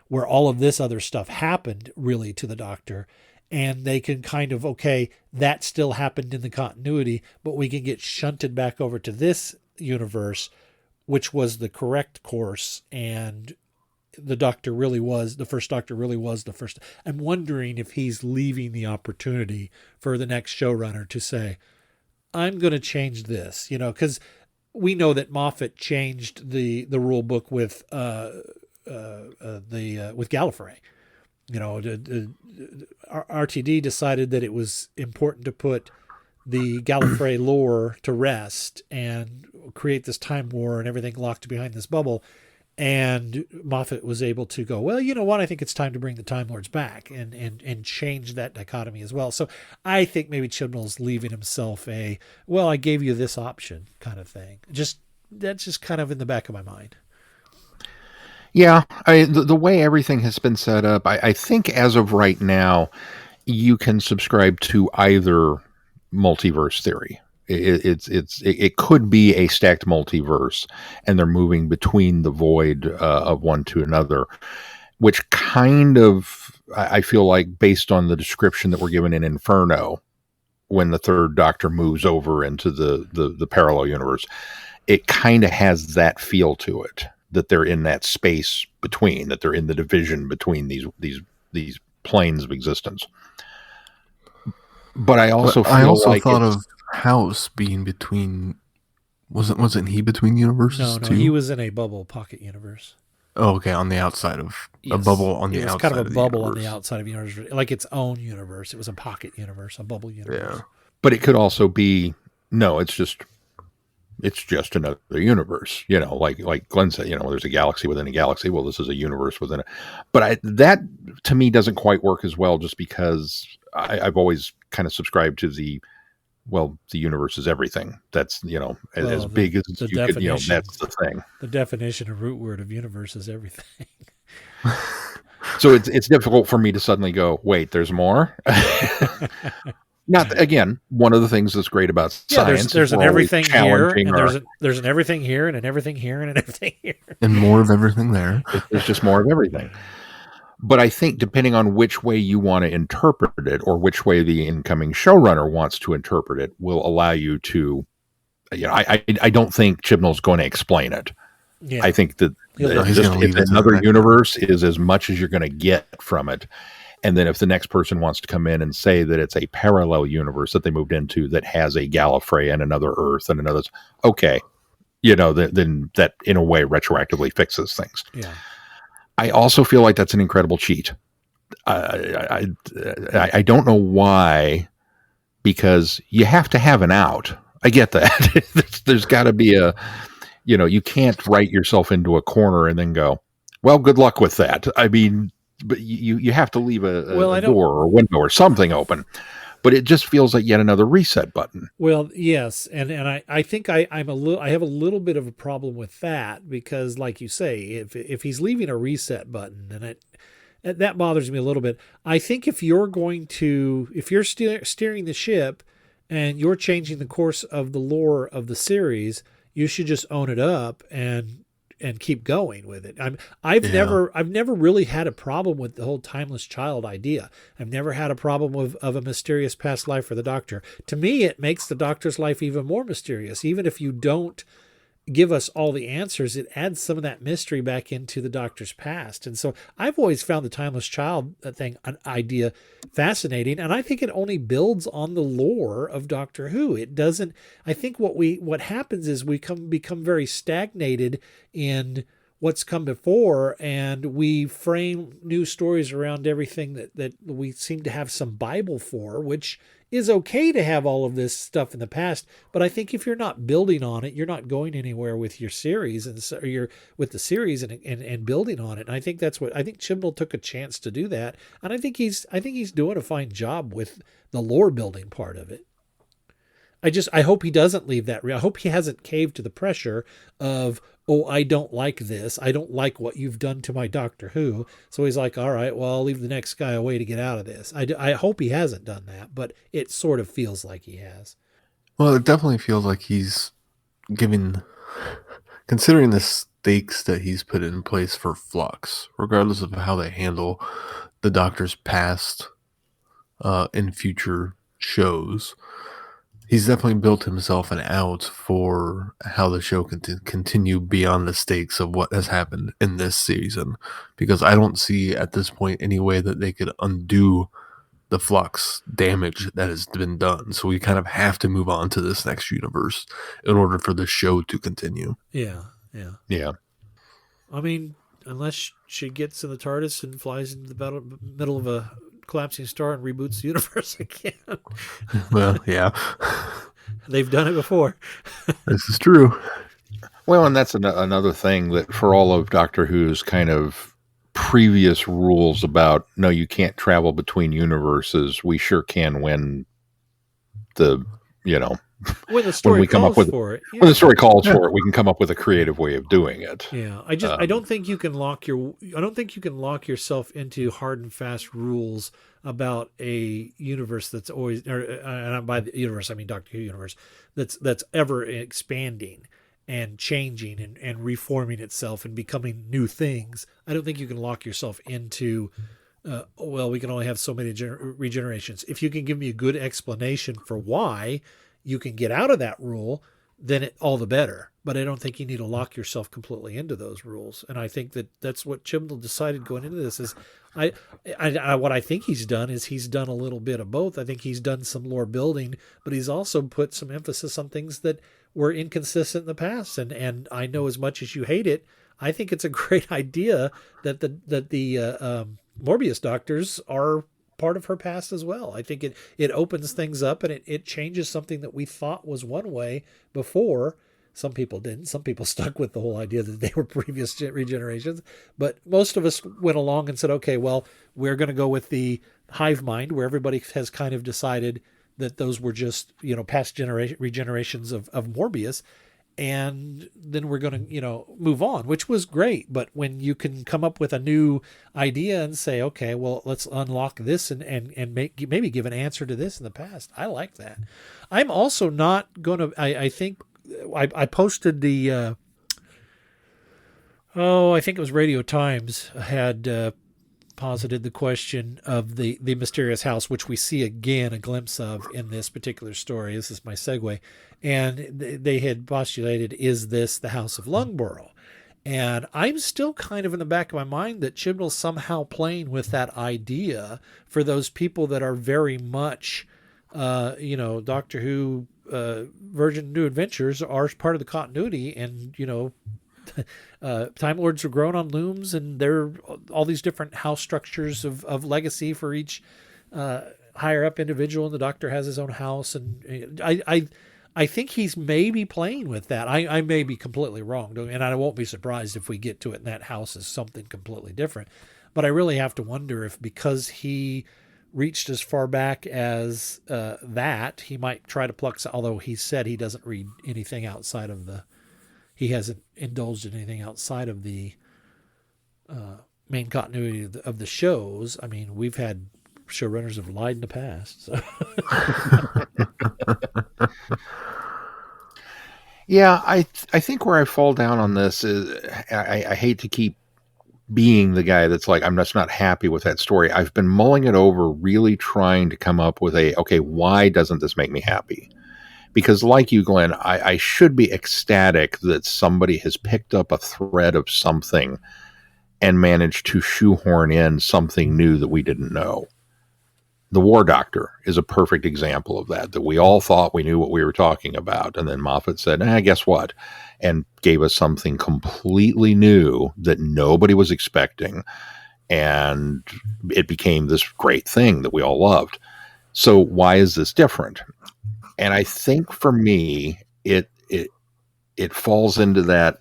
where all of this other stuff happened really to the Doctor, and they can kind of, okay, that still happened in the continuity, but we can get shunted back over to this universe, which was the correct course, and the first Doctor really was the first. I'm wondering if he's leaving the opportunity for the next showrunner to say, I'm going to change this, because we know that Moffat changed the rule book with Gallifrey. RTD decided that it was important to put the Gallifrey lore to rest and create this time war and everything locked behind this bubble. And Moffat was able to go, well, you know what? I think it's time to bring the Time Lords back and change that dichotomy as well. So I think maybe Chibnall's leaving himself I gave you this option kind of thing. That's just kind of in the back of my mind. Yeah, the way everything has been set up, I think as of right now, you can subscribe to either multiverse theory. It could be a stacked multiverse, and they're moving between the void of one to another, which kind of, I feel like, based on the description that we're given in Inferno, when the third Doctor moves over into the parallel universe, it kind of has that feel to it, that they're in that space between, that they're in the division between these planes of existence. But I also thought of House being between. Wasn't he between universes? No, too? He was in a bubble pocket universe. Oh, okay, on the outside of a bubble on the outside. It was kind of a bubble on the outside of the universe, like its own universe. It was a pocket universe, a bubble universe. Yeah, but it could also be it's just another universe. Like Glenn said, there's a galaxy within a galaxy. Well, this is a universe within it. But that to me doesn't quite work as well, just because I've always kind of subscribed to the universe is everything. That's, as big as you could, that's the thing. The definition of root word of universe is everything. So it's difficult for me to suddenly go, wait, there's more. Not again, one of the things that's great about science. There's an everything here, and there's an everything here, and an everything here, and an everything here, and more of everything there. There's just more of everything. But I think depending on which way you want to interpret it, or which way the incoming showrunner wants to interpret it, will allow you to. I don't think Chibnall's going to explain it. Yeah. I think that another universe is as much as you're going to get from it. And then if the next person wants to come in and say that it's a parallel universe that they moved into that has a Gallifrey and another Earth and another, okay, then that in a way retroactively fixes things. Yeah. I also feel like that's an incredible cheat. I don't know why, because you have to have an out. I get that. There's got to be you can't write yourself into a corner and then go, well, good luck with that. I mean, but you have to leave a door or a window or something open. But it just feels like yet another reset button. Well, yes, and I think I have a little bit of a problem with that, because, like you say, if he's leaving a reset button, then that bothers me a little bit. I think if you're steering the ship and you're changing the course of the lore of the series, you should just own it up and keep going with it. I've never really had a problem with the whole timeless child idea. I've never had a problem of a mysterious past life for the Doctor. To me, it makes the Doctor's life even more mysterious. Even if you don't give us all the answers, it adds some of that mystery back into the Doctor's past. And so I've always found the timeless child an idea fascinating, and I think it only builds on the lore of Doctor Who. It doesn't. I think what happens is we become very stagnated in what's come before, and we frame new stories around everything that we seem to have some Bible for, which is okay to have all of this stuff in the past. But I think if you're not building on it, you're not going anywhere with your series, and so you're with the series and building on it. And I think that's what I think Chibnall took a chance to do that, and I think he's doing a fine job with the lore building part of it. I hope he doesn't leave that. I hope he hasn't caved to the pressure of, oh, I don't like this. I don't like what you've done to my Doctor Who. So he's like, all right, well, I'll leave the next guy away to get out of this. I hope he hasn't done that, but it sort of feels like he has. Well, it definitely feels like he's considering the stakes that he's put in place for Flux, regardless of how they handle the Doctor's past in future shows. He's definitely built himself an out for how the show can continue beyond the stakes of what has happened in this season, because I don't see at this point any way that they could undo the Flux damage that has been done. So we kind of have to move on to this next universe in order for the show to continue. Yeah. I mean, unless she gets in the TARDIS and flies into the middle of a collapsing star and reboots the universe again. Well, yeah. They've done it before. This is true. Well, and that's another thing, that for all of Doctor Who's kind of previous rules about, no, you can't travel between universes, we sure can when when the story calls for it. When the story calls for it, we can come up with a creative way of doing it. Yeah, I don't think you can lock yourself into hard and fast rules about a universe that's always, and by the universe I mean Doctor Who universe, that's ever expanding and changing and reforming itself and becoming new things. I don't think you can lock yourself into we can only have so many regenerations. If you can give me a good explanation for why you can get out of that rule, then all the better. But I don't think you need to lock yourself completely into those rules. And I think that's what Chibnall decided going into this. Is what I think he's done is he's done a little bit of both. I think he's done some lore building, but he's also put some emphasis on things that were inconsistent in the past. And I know, as much as you hate it, I think it's a great idea that the Morbius doctors are part of her past as well. I think it opens things up, and it changes something that we thought was one way before. Some people didn't. Some people stuck with the whole idea that they were previous regenerations. But most of us went along and said, okay, well, we're going to go with the hive mind, where everybody has kind of decided that those were just, past regenerations of Morbius. And then we're going to, move on, which was great. But when you can come up with a new idea and say, okay, well, let's unlock this and maybe give an answer to this in the past. I like that. I'm also not going to, I think I posted the, I think it was Radio Times had posited the question of the mysterious house, which we see again a glimpse of in this particular story. This is my segue. And they had postulated, is this the House of Lungborough? And I'm still kind of in the back of my mind that Chibnall's somehow playing with that idea for those people that are very much, Doctor Who, Virgin New Adventures are part of the continuity, and, Time Lords are grown on looms, and there are all these different house structures of legacy for each higher up individual, and the Doctor has his own house. And I think he's maybe playing with that. I may be completely wrong, and I won't be surprised if we get to it and that house is something completely different. But I really have to wonder if, because he reached as far back as that, he might try to Flux, although he said he doesn't read anything outside of he hasn't indulged in anything outside of the main continuity of the shows. I mean, we've had showrunners have lied in the past. So. Yeah, I think where I fall down on this is I hate to keep being the guy that's like, I'm just not happy with that story. I've been mulling it over, really trying to come up with okay, why doesn't this make me happy? Because like you, Glenn, I should be ecstatic that somebody has picked up a thread of something and managed to shoehorn in something new that we didn't know. The War Doctor is a perfect example of that we all thought we knew what we were talking about. And then Moffat said, guess what? And gave us something completely new that nobody was expecting. And it became this great thing that we all loved. So why is this different? And I think for me, it falls into that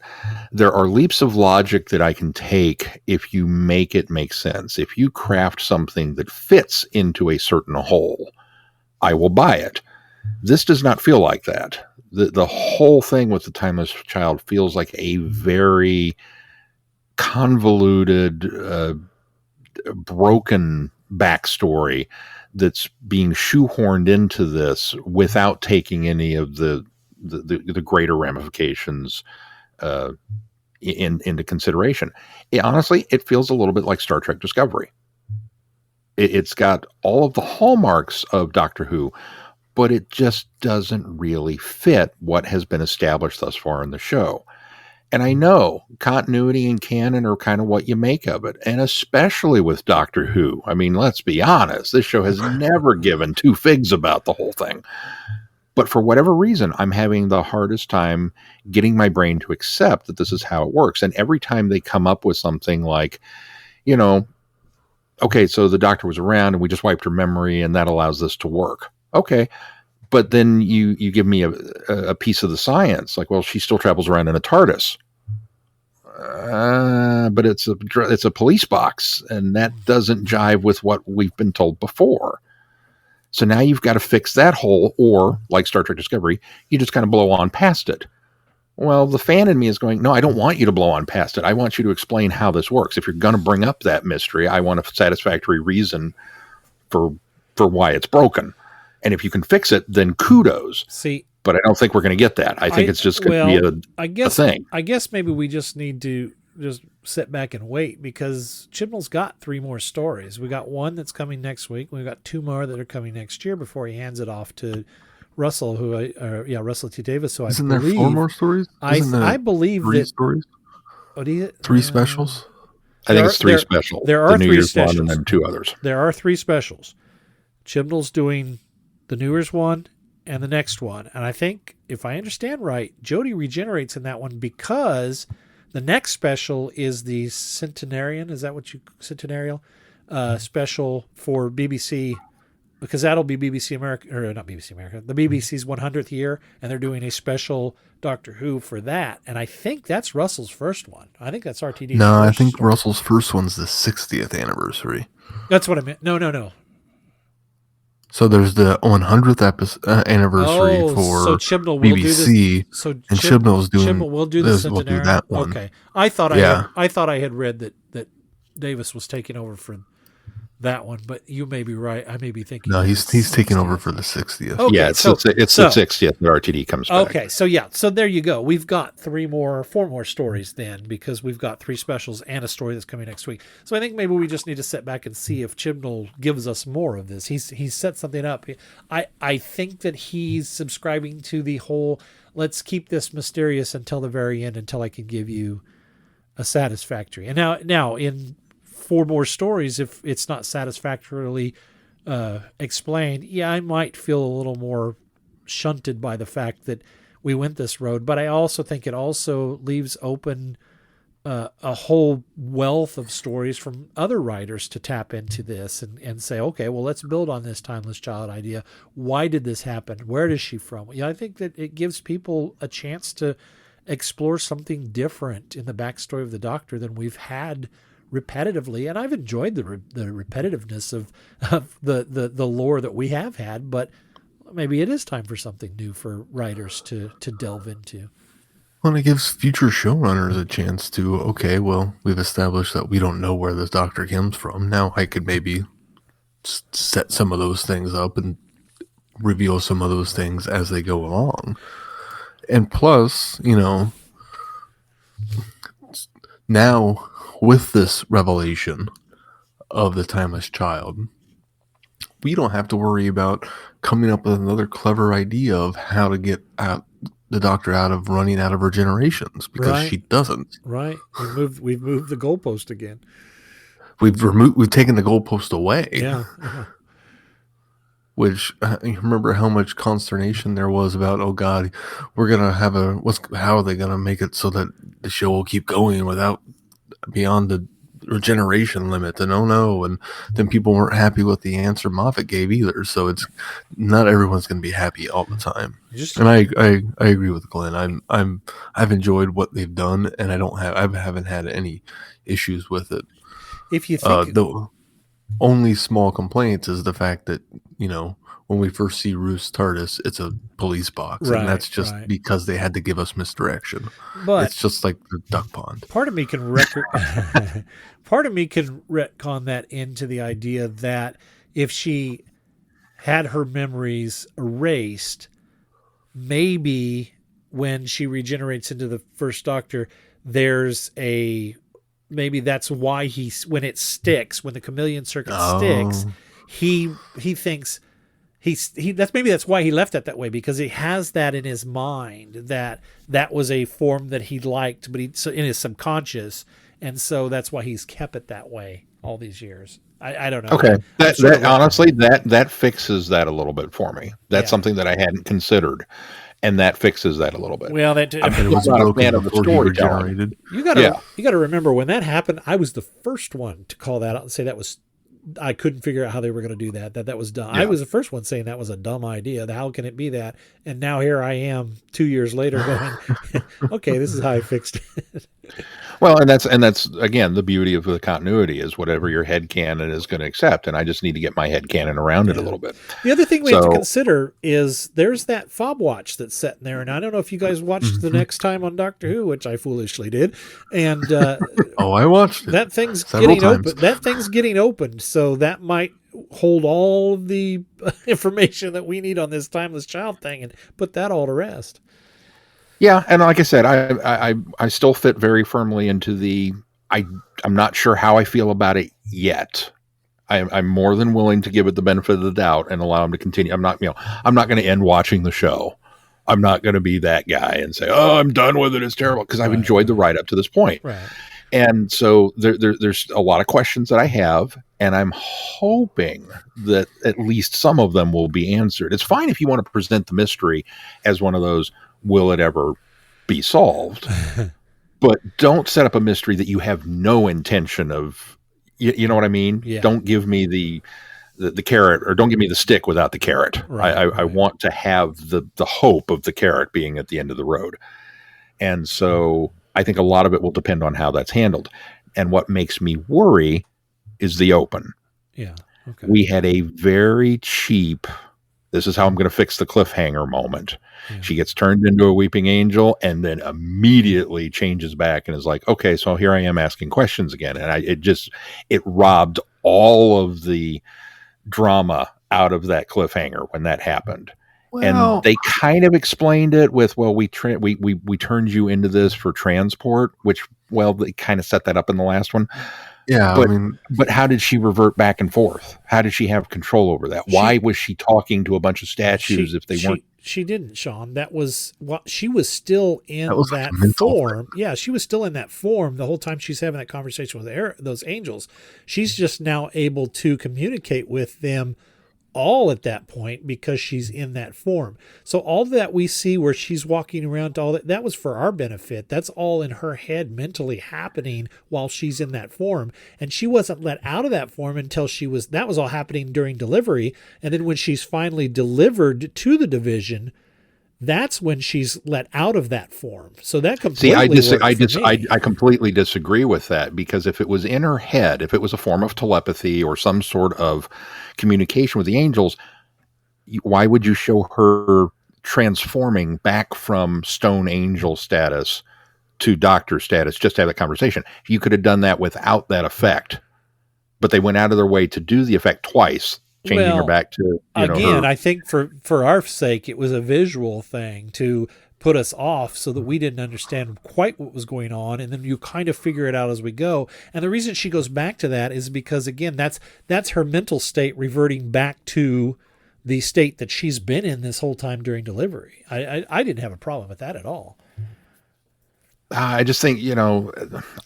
there are leaps of logic that I can take if you make it make sense. If you craft something that fits into a certain hole, I will buy it. This does not feel like that. The whole thing with the Timeless Child feels like a very convoluted, broken backstory that's being shoehorned into this without taking any of the greater ramifications into consideration. Honestly, it feels a little bit like Star Trek Discovery. It's got all of the hallmarks of Doctor Who, but it just doesn't really fit what has been established thus far in the show. And I know continuity and canon are kind of what you make of it, and especially with Doctor Who. I mean, let's be honest, this show has never given two figs about the whole thing. But for whatever reason, I'm having the hardest time getting my brain to accept that this is how it works. And every time they come up with something like, okay, so the Doctor was around and we just wiped her memory and that allows this to work. Okay. But then you give me a piece of the science, like, well, she still travels around in a TARDIS. But it's a police box, and that doesn't jive with what we've been told before. So now you've got to fix that hole, or like Star Trek Discovery, you just kind of blow on past it. Well, the fan in me is going, no, I don't want you to blow on past it. I want you to explain how this works. If you're going to bring up that mystery, I want a satisfactory reason for why it's broken. And if you can fix it, then kudos. See, but I don't think we're going to get that. I think it's just going to be a thing. I guess maybe we just need to just sit back and wait, because Chibnall's got 3 more stories. We got one that's coming next week. We've got 2 more that are coming next year before he hands it off to Russell, Russell T. Davis. So Isn't there 4 more stories? I believe 3 stories. What do you? 3 specials. I think it's 3 specials. There are the New 3 Year's specials, one and then 2 others. There are 3 specials. Chibnall's doing the New Year's one and the next one, and I think, if I understand right, Jodie regenerates in that one because the next special is the centenarian. Is that what centenarial special for BBC? Because that'll be BBC America, or not BBC America, the BBC's 100th year, and they're doing a special Doctor Who for that. And I think that's Russell's first one. I think that's RTD's No, first I think story. Russell's first one's the 60th anniversary. That's what I meant. No. So there's the 100th anniversary for so Chibnall will BBC, do this. So and Chibnall's doing. Chibnall will do the We'll do centenarian. that one. Okay, I thought I had read that Davis was taking over for that one, but you may be right. I may be thinking. No, he's taking over for the 60th. Okay, yeah, it's the 60th that RTD comes back. Okay, so there you go. We've got 4 more stories then, because we've got 3 specials and a story that's coming next week. So I think maybe we just need to sit back and see if Chibnall gives us more of this. He's set something up. I think that he's subscribing to the whole, let's keep this mysterious until the very end, until I can give you a satisfactory. And now in 4 more stories, if it's not satisfactorily explained, I might feel a little more shunted by the fact that we went this road. But I also think it also leaves open a whole wealth of stories from other writers to tap into this and say, okay, well, let's build on this timeless child idea. Why did this happen? Where is she from? Yeah, I think that it gives people a chance to explore something different in the backstory of the Doctor than we've had repetitively. And I've enjoyed the repetitiveness of the lore that we have had, but maybe it is time for something new for writers to delve into. Well, it gives future showrunners a chance to, okay, well, we've established that we don't know where this Doctor comes from. Now I could maybe set some of those things up and reveal some of those things as they go along. And plus, now with this revelation of the timeless child, we don't have to worry about coming up with another clever idea of how to get the Doctor out of running out of her generations, because she doesn't. Right. We've moved the goalpost again. We've taken the goalpost away. Yeah. Which, you remember how much consternation there was about, oh God, we're going to have how are they going to make it so that the show will keep going without beyond the regeneration limit? And oh no. And then people weren't happy with the answer Moffat gave either. So it's not everyone's going to be happy all the time. And I agree with Glenn. I've enjoyed what they've done, and I haven't had any issues with it. If you think the only small complaint is the fact that, when we first see Ruth's TARDIS, it's a police box, and that's just because they had to give us misdirection. But it's just like the duck pond. Part of me can retcon that into the idea that if she had her memories erased, maybe when she regenerates into the first Doctor, maybe that's why when the chameleon circuit sticks, he thinks that's why he left it that way, because he has that in his mind that was a form that he liked, but in his subconscious, and so that's why he's kept it that way all these years. I don't know. Okay, that honestly that fixes that a little bit for me. That's something that I hadn't considered, and that fixes that a little bit. Well, I'm not a fan of the storytelling. You got to remember, when that happened, I was the first one to call that out and say I couldn't figure out how they were going to do that. That was dumb. Yeah. I was the first one saying that was a dumb idea. How can it be that? And now here I am 2 years later going, okay, this is how I fixed it. Well, and that's again the beauty of the continuity is whatever your headcanon is going to accept, and I just need to get my headcanon around it a little bit. The other thing we have to consider is there's that fob watch that's sitting there, and I don't know if you guys watched the next time on Doctor Who, which I foolishly did, and I watched it. That thing's getting open. That thing's getting opened, so that might hold all the information that we need on this timeless child thing and put that all to rest. Yeah, and like I said, I still fit very firmly into I'm not sure how I feel about it yet. I'm more than willing to give it the benefit of the doubt and allow him to continue. I'm not going to end watching the show. I'm not going to be that guy and say, "Oh, I'm done with it. It's terrible," because I've enjoyed the ride up to this point. Right. And so there's a lot of questions that I have, and I'm hoping that at least some of them will be answered. It's fine if you want to present the mystery as one of those, will it ever be solved? But don't set up a mystery that you have no intention of, you know what I mean? Yeah. Don't give me the carrot, or don't give me the stick without the carrot. I want to have the hope of the carrot being at the end of the road. And so I think a lot of it will depend on how that's handled. And what makes me worry is the open. Yeah. Okay. We had a very cheap, this is how I'm going to fix the cliffhanger moment. Yeah. She gets turned into a weeping angel and then immediately changes back and is like, okay, so here I am asking questions again. And it robbed all of the drama out of that cliffhanger when that happened. Well, and they kind of explained it with, well, we turned you into this for transport, which, well, they kind of set that up in the last one. Yeah, but how did she revert back and forth? How did she have control over that? Why was she talking to a bunch of statues if they weren't? She didn't, Sean. That was what she was still in that form. Yeah, she was still in that form the whole time she's having that conversation with those angels. She's just now able to communicate with them all at that point because she's in that form. So all that we see where she's walking around to all that, that was for our benefit. That's all in her head mentally happening while she's in that form. And she wasn't let out of that form until that was all happening during delivery. And then when she's finally delivered to the division, that's when she's let out of that form. So that completely I completely disagree with that, because if it was in her head, if it was a form of telepathy or some sort of communication with the angels, why would you show her transforming back from stone angel status to doctor status just to have that conversation? You could have done that without that effect, but they went out of their way to do the effect twice, changing her back to I think for our sake, it was a visual thing to put us off so that we didn't understand quite what was going on, and then you kind of figure it out as we go. And the reason she goes back to that is because, again, that's her mental state reverting back to the state that she's been in this whole time during delivery. I didn't have a problem with that at all. I just think,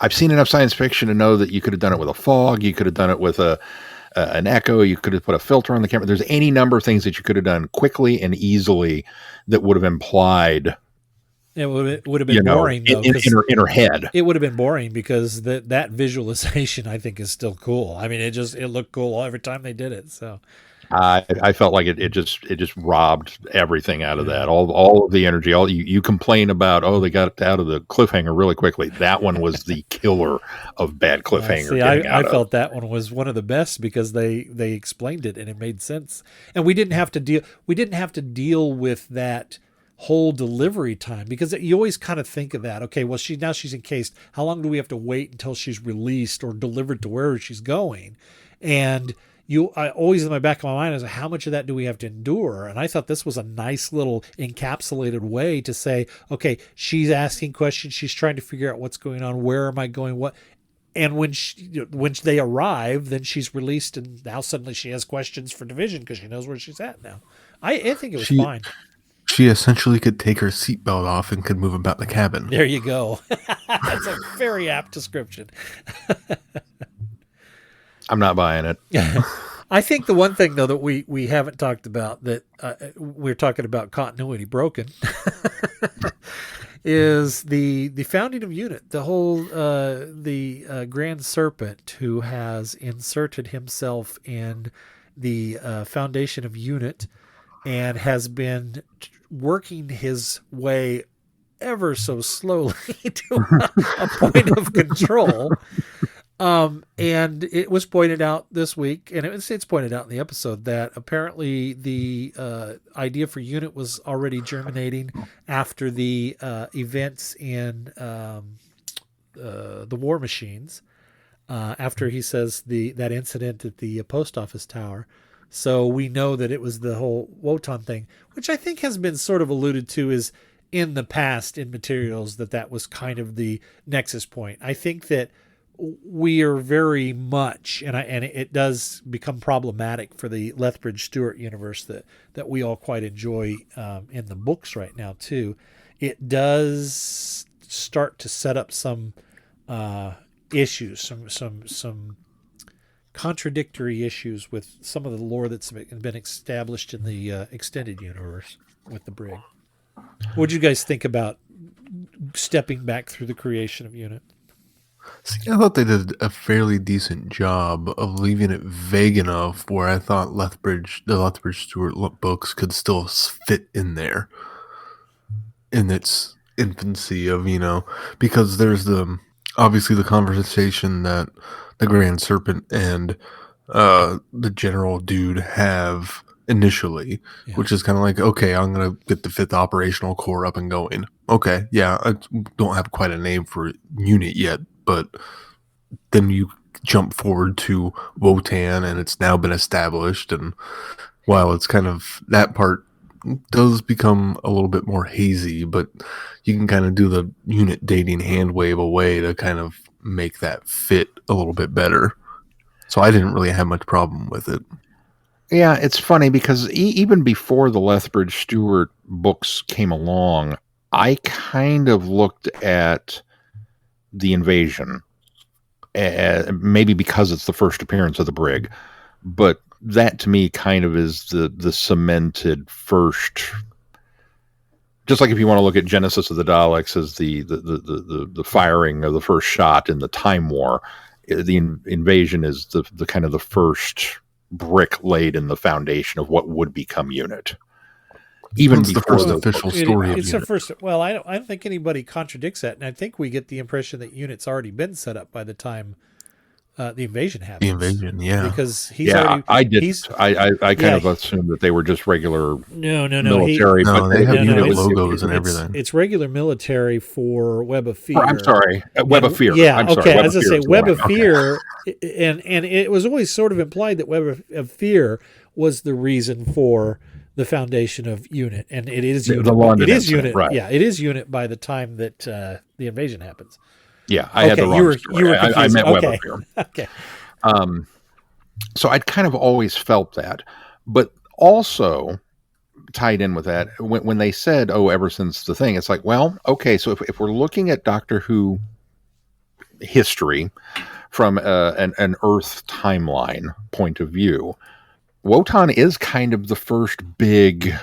I've seen enough science fiction to know that you could have done it with a fog, you could have done it with an echo, you could have put a filter on the camera. There's any number of things that you could have done quickly and easily that would have implied. It would have been boring, though, in her head. It would have been boring because that visualization, I think, is still cool. I mean, it looked cool every time they did it. So I felt like it just robbed everything out of that. All of the energy. All you complain about, they got out of the cliffhanger really quickly. That one was the killer of bad cliffhanger. I felt that one was one of the best because they explained it and it made sense, and we didn't have to deal with that whole delivery time, because you always kind of think of that. Okay, well, she's encased. How long do we have to wait until she's released or delivered to wherever she's going? And I always in my back of my mind is, how much of that do we have to endure? And I thought this was a nice little encapsulated way to say, okay, she's asking questions, she's trying to figure out what's going on, where am I going, what. And when they arrive, then she's released, and now suddenly she has questions for Division because she knows where she's at now. I think it was fine. She essentially could take her seatbelt off and could move about the cabin. There you go. That's a very apt description. I'm not buying it. I think the one thing, though, that we haven't talked about, that we're talking about continuity broken, is the founding of UNIT. The whole the Grand Serpent, who has inserted himself in the foundation of UNIT and has been working his way ever so slowly to a point of control. And it was pointed out this week, and it's pointed out in the episode, that apparently the idea for UNIT was already germinating after the events in the War Machines, after he says that incident at the post office tower. So we know that it was the whole Wotan thing, which I think has been sort of alluded to as in the past in materials, that was kind of the nexus point. I think that we are very much, and it does become problematic for the Lethbridge Stewart universe that we all quite enjoy in the books right now too. It does start to set up some issues, some contradictory issues with some of the lore that's been established in the extended universe with the Brig. What did you guys think about stepping back through the creation of UNIT? See, I thought they did a fairly decent job of leaving it vague enough where I thought the Lethbridge Stewart books could still fit in there in its infancy of, because there's obviously the conversation that the Grand Serpent and the General Dude have initially, which is kind of like, okay, I'm going to get the 5th Operational Corps up and going. Okay, yeah, I don't have quite a name for unit yet, but then you jump forward to Wotan, and it's now been established, and while it's kind of, that part does become a little bit more hazy, but you can kind of do the unit dating hand wave away to kind of make that fit a little bit better. So I didn't really have much problem with it. Yeah, it's funny because even before the Lethbridge Stewart books came along, I kind of looked at the invasion, maybe because it's the first appearance of the Brig, but that to me kind of is the cemented first. Just like if you want to look at Genesis of the Daleks as the firing of the first shot in the Time War, the invasion is the kind of the first brick laid in the foundation of what would become UNIT. Even it's the before first official story of it's UNIT. the first. Well, I don't think anybody contradicts that, and I think we get the impression that UNIT's already been set up by the time the invasion happens. The invasion, yeah. Because he's already. I did. He's, I kind of assumed that they were just regular military. No, they have unit it's- logos and everything. It's regular military for Web of Fear. I'm sorry, Web of Fear. Yeah, I'm okay. sorry, As I say, is Web the of one. Fear, and it was always sort of implied that Web of Fear was the reason for the foundation of UNIT, and it is UNIT. The London it is incident, UNIT. right. Yeah, it is UNIT by the time that the invasion happens. Yeah, I had the wrong you were story. I confused. meant Web Okay. of Fear. Okay. So I'd kind of always felt that, but also tied in with that when they said, "Oh, ever since the thing," it's like, well, okay. So if we're looking at Doctor Who history from an Earth timeline point of view, Wotan is kind of the first big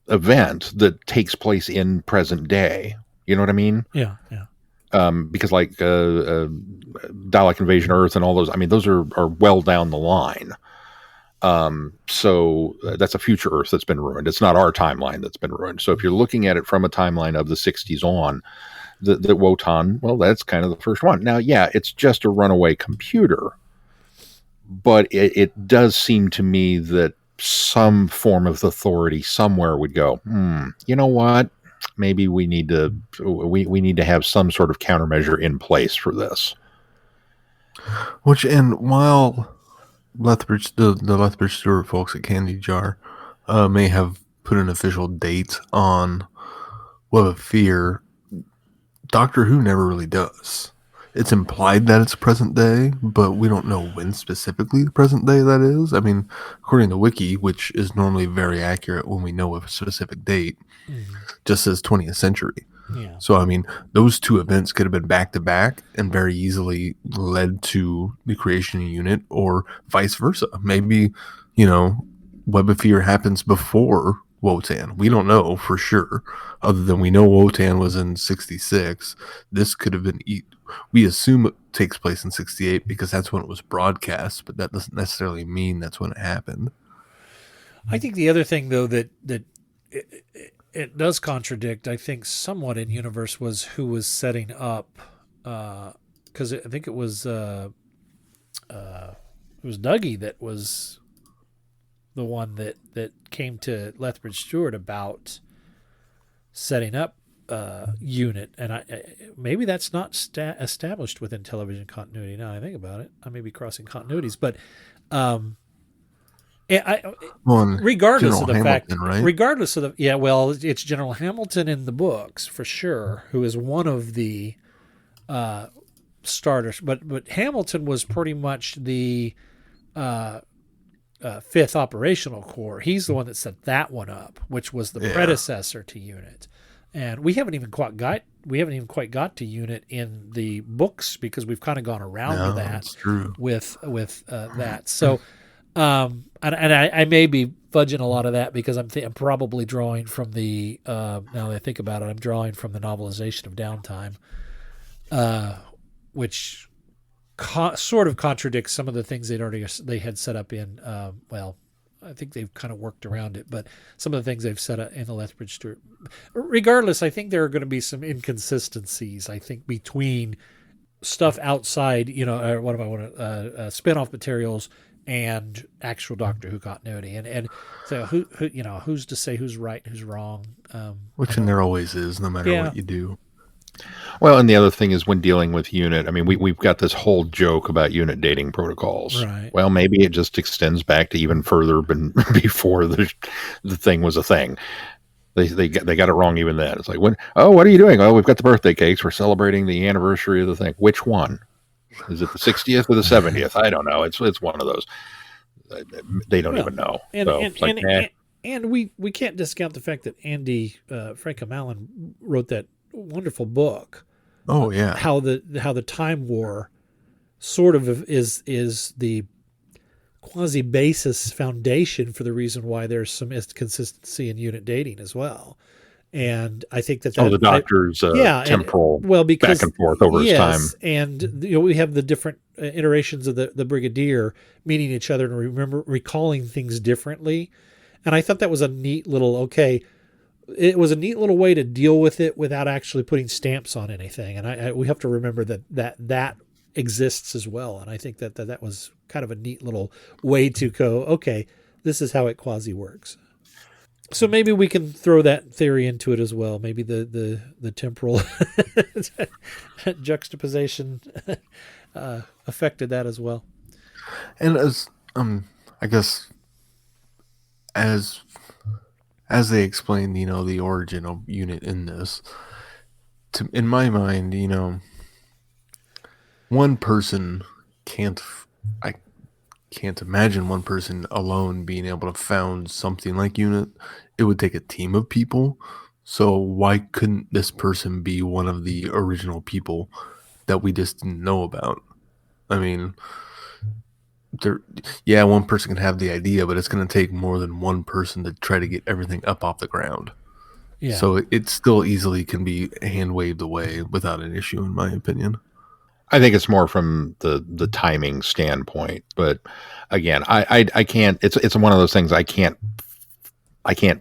event that takes place in present day. You know what I mean? Yeah. Because like Dalek Invasion Earth and all those, I mean, those are well down the line. So that's a future Earth that's been ruined. It's not our timeline that's been ruined. So if you're looking at it from a timeline of the 60s on, the Wotan, well, that's kind of the first one. Now, yeah, it's just a runaway computer, but it does seem to me that some form of authority somewhere would go, you know what? Maybe we need to have some sort of countermeasure in place for this. While Lethbridge, the Lethbridge Stewart folks at Candy Jar may have put an official date on Web of Fear, Doctor Who never really does. It's implied that it's present day, but we don't know when specifically the present day that is. I mean, according to Wiki, which is normally very accurate when we know a specific date, just says 20th century. Yeah. So, I mean, those two events could have been back to back and very easily led to the creation of UNIT, or vice versa. Maybe, Web of Fear happens before Wotan. We don't know for sure, other than we know Wotan was in 66. This could have been, we assume it takes place in 68 because that's when it was broadcast, but that doesn't necessarily mean that's when it happened. I think the other thing, though, that it does contradict, I think, somewhat in universe was who was setting up, because I think it was Dougie that was the one that came to Lethbridge Stewart about setting up UNIT, and maybe that's not established within television continuity. Now I think about it, I may be crossing continuities, but regardless General of the Hamilton, fact, right? regardless of it's General Hamilton in the books for sure, who is one of the starters, but Hamilton was pretty much the Fifth Operational Corps. He's the one that set that one up, which was the predecessor to UNIT. And we haven't even quite got to UNIT in the books because we've kind of gone around to that with that. So, and I may be fudging a lot of that because I'm probably drawing from the now that I think about it, I'm drawing from the novelization of Downtime, which sort of contradicts some of the things they had set up in I think they've kind of worked around it, but some of the things they've set up in the Lethbridge Stewart. Regardless, I think there are going to be some inconsistencies, I think, between stuff outside, spin-off materials and actual Doctor Who continuity. And so who's to say who's right and who's wrong? And there always is, no matter what you do. Well, and the other thing is when dealing with UNIT, I mean, we've got this whole joke about UNIT dating protocols. Right. Well, maybe it just extends back to even further before the thing was a thing. They got it wrong even then. It's like, what are you doing? Oh, we've got the birthday cakes. We're celebrating the anniversary of the thing. Which one? Is it the 60th or the 70th? I don't know. It's one of those. They don't even know. And we can't discount the fact that Andy Frank O'Malley wrote that wonderful book. Oh yeah. How the Time War sort of is the quasi basis foundation for the reason why there's some consistency in unit dating as well. And I think that the Doctor's temporal because back and forth over his time. And we have the different iterations of the Brigadier meeting each other and recalling things differently. And I thought that was a neat little it was a neat little way to deal with it without actually putting stamps on anything. And we have to remember that exists as well. And I think that was kind of a neat little way to go, okay, this is how it quasi works. So maybe we can throw that theory into it as well. Maybe the temporal juxtaposition affected that as well. And as I guess as they explain, the origin of unit in this, in my mind, one person I can't imagine one person alone being able to found something like unit. It would take a team of people. So why couldn't this person be one of the original people that we just didn't know about? I mean, one person can have the idea, but it's going to take more than one person to try to get everything up off the ground. Yeah. So it still easily can be hand waved away without an issue, in my opinion. I think it's more from the timing standpoint, but again, I can't. It's one of those things I can't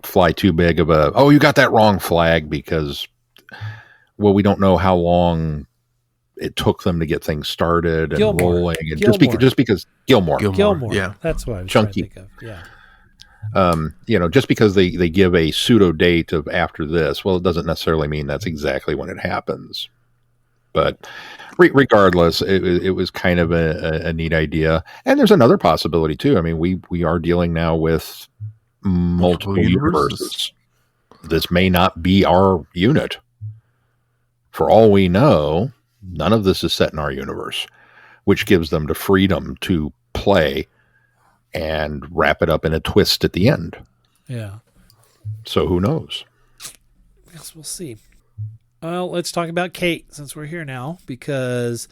fly too big of you got that wrong flag, because we don't know how long it took them to get things started and rolling, and just because Gilmore, yeah, that's what I was Chunky. trying to think of. Yeah. Just because they give a pseudo date of after this, it doesn't necessarily mean that's exactly when it happens. But regardless, it was kind of a neat idea. And there's another possibility too. I mean, we are dealing now with multiple universes. This may not be our unit. For all we know, none of this is set in our universe, which gives them the freedom to play and wrap it up in a twist at the end. Yeah. So who knows? I guess we'll see. Well, let's talk about Kate since we're here now, because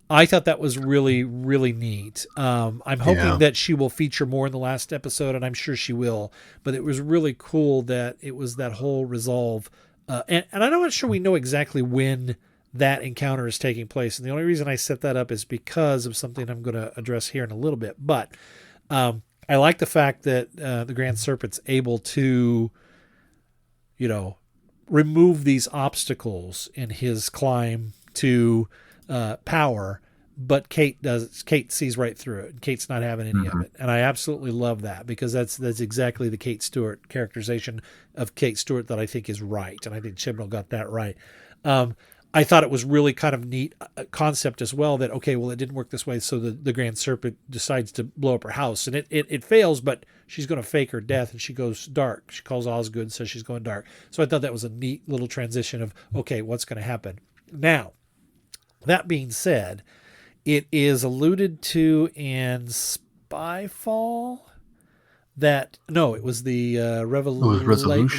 I thought that was really, really neat. I'm hoping that she will feature more in the last episode, and I'm sure she will. But it was really cool that it was that whole resolve. And I'm not sure we know exactly when that encounter is taking place. And the only reason I set that up is because of something I'm going to address here in a little bit. But I like the fact that the Grand Serpent's able to, remove these obstacles in his climb to power, but Kate sees right through it. Kate's not having any of it. And I absolutely love that, because that's exactly the Kate Stewart characterization of Kate Stewart that I think is right. And I think Chibnall got that right. I thought it was really kind of neat concept as well, that, okay, well, it didn't work this way. So the Grand Serpent decides to blow up her house, and it fails, but she's going to fake her death, and she goes dark. She calls Osgood and says she's going dark. So I thought that was a neat little transition of, okay, what's going to happen? Now, that being said, it is alluded to in Spyfall it was the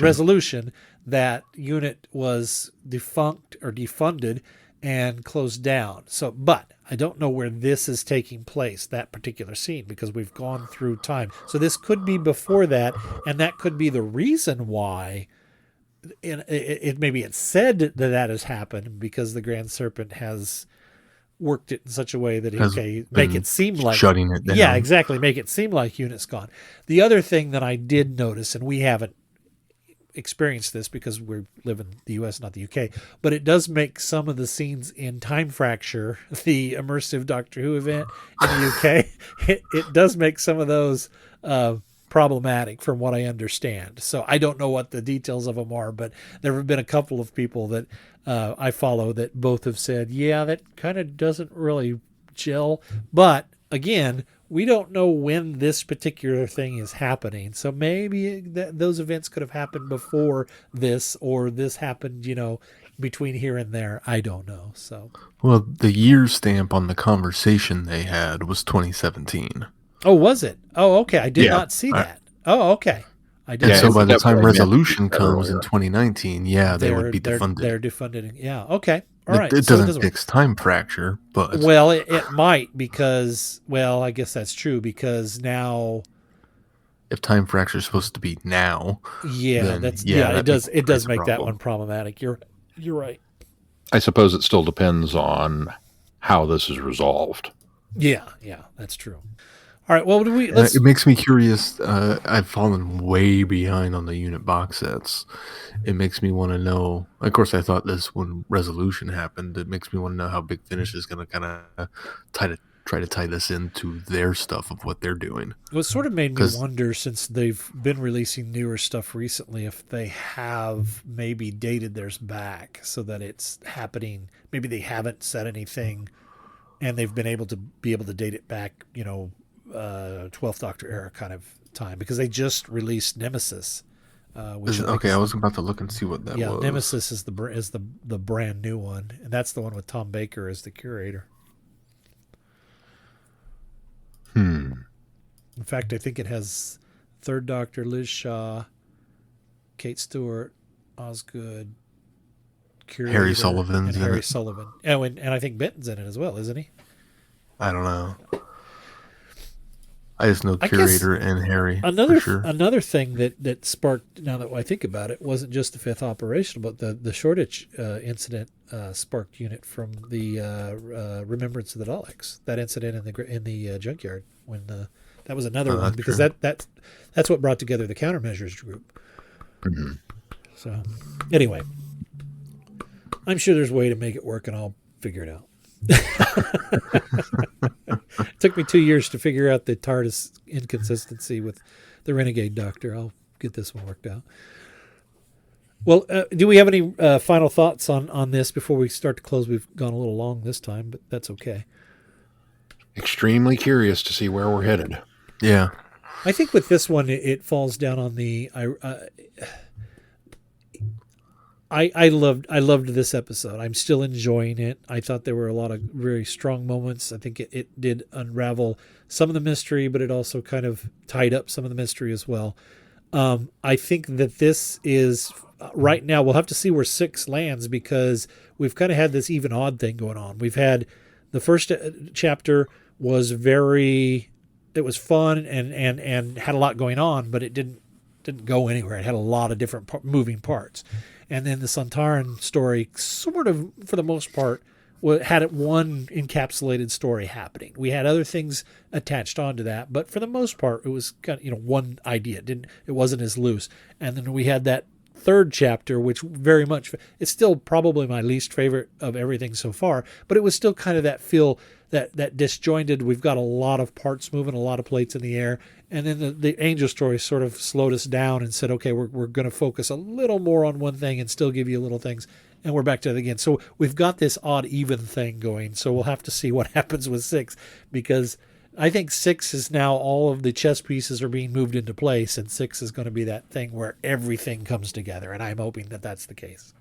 Resolution, that unit was defunct or defunded and closed down. So, but I don't know where this is taking place, that particular scene, because we've gone through time. So this could be before that, and that could be the reason why maybe it's said that has happened, because the Grand Serpent has worked it in such a way that make it seem like shutting it down. Yeah, exactly. Make it seem like unit's gone. The other thing that I did notice, and we haven't experienced this because we live in the US, not the UK, but it does make some of the scenes in Time Fracture, the immersive Doctor Who event in the UK, it does make some of those problematic from what I understand. So I don't know what the details of them are, but there have been a couple of people that I follow that both have said, yeah, that kind of doesn't really gel. But again, we don't know when this particular thing is happening. So maybe those events could have happened before this, or this happened, between here and there. I don't know. So, well, the year stamp on the conversation they had was 2017. Oh, was it? Oh, okay. I did not see that. Oh, okay. I did. So by the time Resolution comes in 2019, they would be defunded. They're defunded. Yeah. Okay. All right, It so doesn't fix time fracture, but well, it might because, well, I guess that's true because now, if time fracture is supposed to be now, yeah, then it does creates a make that problem. one problematic. You're right. I suppose it still depends on how this is resolved. Yeah, that's true. All right, well, It makes me curious. I've fallen way behind on the unit box sets. It makes me want to know. Of course, I thought this when Resolution happened. It makes me want to know how Big Finish is going to kind of try to tie this into their stuff of what they're doing. Well, it sort of made me wonder, since they've been releasing newer stuff recently, if they have maybe dated theirs back so that it's happening. Maybe they haven't said anything, and they've been able to date it back. 12th Doctor era kind of time, because they just released Nemesis. Okay, I was about to look and see what that was. Yeah, Nemesis is the brand new one, and that's the one with Tom Baker as the curator. In fact, I think it has Third Doctor, Liz Shaw, Kate Stewart, Osgood, curator, Harry Sullivan's and in Harry it. Sullivan. Oh, and I think Benton's in it as well, isn't he? I don't know. I just know curator and Harry. Another thing that sparked, now that I think about it, wasn't just the fifth operational, but the Shoreditch incident sparked unit from the Remembrance of the Daleks. That incident in the junkyard, when that was another one, because that's what brought together the countermeasures group. Mm-hmm. So anyway, I'm sure there's a way to make it work, and I'll figure it out. It took me 2 years to figure out the TARDIS inconsistency with the Renegade Doctor. I'll get this one worked out. Well, do we have any final thoughts on this before we start to close? We've gone a little long this time, but that's okay. Extremely curious to see where we're headed. Yeah. I think with this one, it falls down on the... I loved this episode. I'm still enjoying it. I thought there were a lot of very strong moments. I think it did unravel some of the mystery, but it also kind of tied up some of the mystery as well. I think that this is right now, we'll have to see where 6 lands, because we've kind of had this even odd thing going on. We've had the first chapter was it was fun and had a lot going on, but it didn't go anywhere. It had a lot of different moving parts. And then the Sontaran story sort of, for the most part, had one encapsulated story happening. We had other things attached onto that, but for the most part, it was kind of, one idea. It wasn't as loose. And then we had that third chapter, which very much, it's still probably my least favorite of everything so far, but it was still kind of that feel that disjointed. We've got a lot of parts moving, a lot of plates in the air. And then the Angel story sort of slowed us down and said, okay, we're going to focus a little more on one thing and still give you little things. And we're back to it again. So we've got this odd, even thing going. So we'll have to see what happens with 6, because I think 6 is now all of the chess pieces are being moved into place, and 6 is going to be that thing where everything comes together. And I'm hoping that that's the case.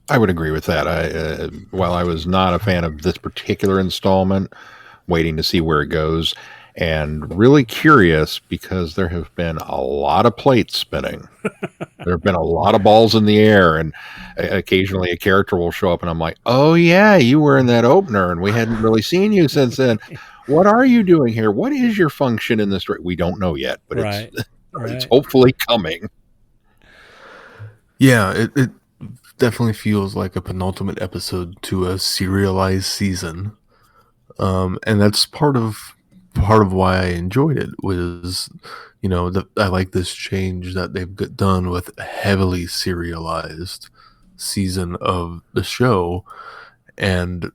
I would agree with that. While I was not a fan of this particular installment, waiting to see where it goes, and really curious because there have been a lot of plates spinning. There have been a lot of balls in the air, and occasionally a character will show up and I'm like, oh yeah, you were in that opener and we hadn't really seen you since then. What are you doing here? What is your function in this story? We don't know yet, but it's hopefully coming. Yeah, it definitely feels like a penultimate episode to a serialized season. And that's part of why I enjoyed it was, I like this change that they've done with a heavily serialized season of the show. And,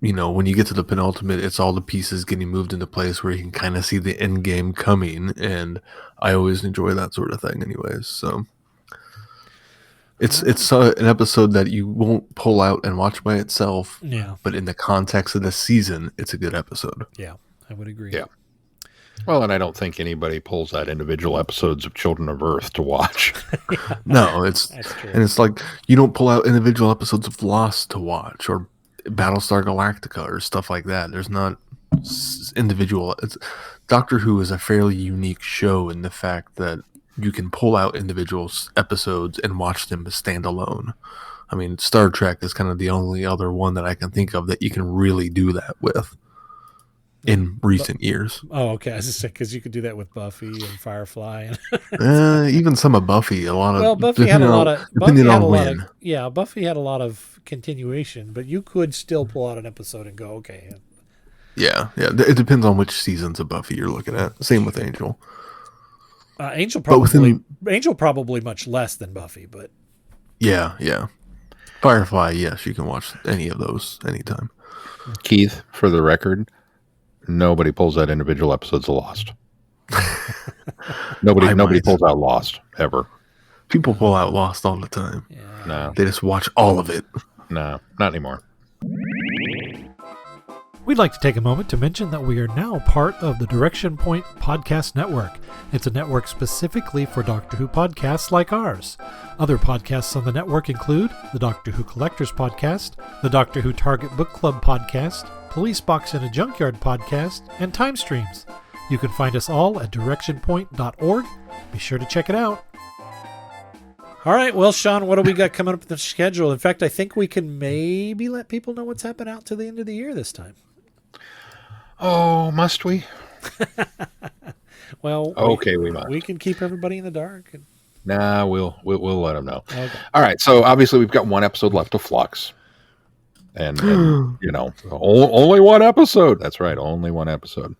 when you get to the penultimate, it's all the pieces getting moved into place where you can kind of see the end game coming. And I always enjoy that sort of thing anyways. So it's an episode that you won't pull out and watch by itself. Yeah. But in the context of the season, it's a good episode. Yeah, I would agree. Yeah. Well, and I don't think anybody pulls out individual episodes of Children of Earth to watch. Yeah. No, it's like you don't pull out individual episodes of Lost to watch or Battlestar Galactica or stuff like that. There's not individual. Doctor Who is a fairly unique show in the fact that you can pull out individual episodes and watch them stand alone. I mean, Star Trek is kind of the only other one that I can think of that you can really do that with in recent years. Oh, okay. I was just saying, because you could do that with Buffy and Firefly. And Even some of Buffy, a lot of... well, Buffy had a lot of... Depending on when. Yeah, Buffy had a lot of continuation, but you could still pull out an episode and go, okay. Yeah. It depends on which seasons of Buffy you're looking at. Same with Angel. Angel probably much less than Buffy, but... Yeah. Firefly, yes, you can watch any of those anytime. Keith, for the record, nobody pulls out individual episodes of Lost. Nobody pulls out Lost ever. People pull out Lost all the time. Yeah. No, they just watch all of it. No, not anymore. We'd like to take a moment to mention that we are now part of the Direction Point Podcast Network. It's a network specifically for Doctor Who podcasts like ours. Other podcasts on the network include the Doctor Who Collectors Podcast, the Doctor Who Target Book Club Podcast, Police Box in a Junkyard Podcast, and Time Streams. You can find us all at directionpoint.org. Be sure to check it out. All right, well, Sean, what do we got coming up in the schedule? In fact, I think we can maybe let people know what's happening out to the end of the year this time. Oh, must we? Well, okay, we must. We can keep everybody in the dark. Nah, we'll let them know. Okay. All right, so obviously we've got one episode left of Flux, and only one episode. That's right, only one episode,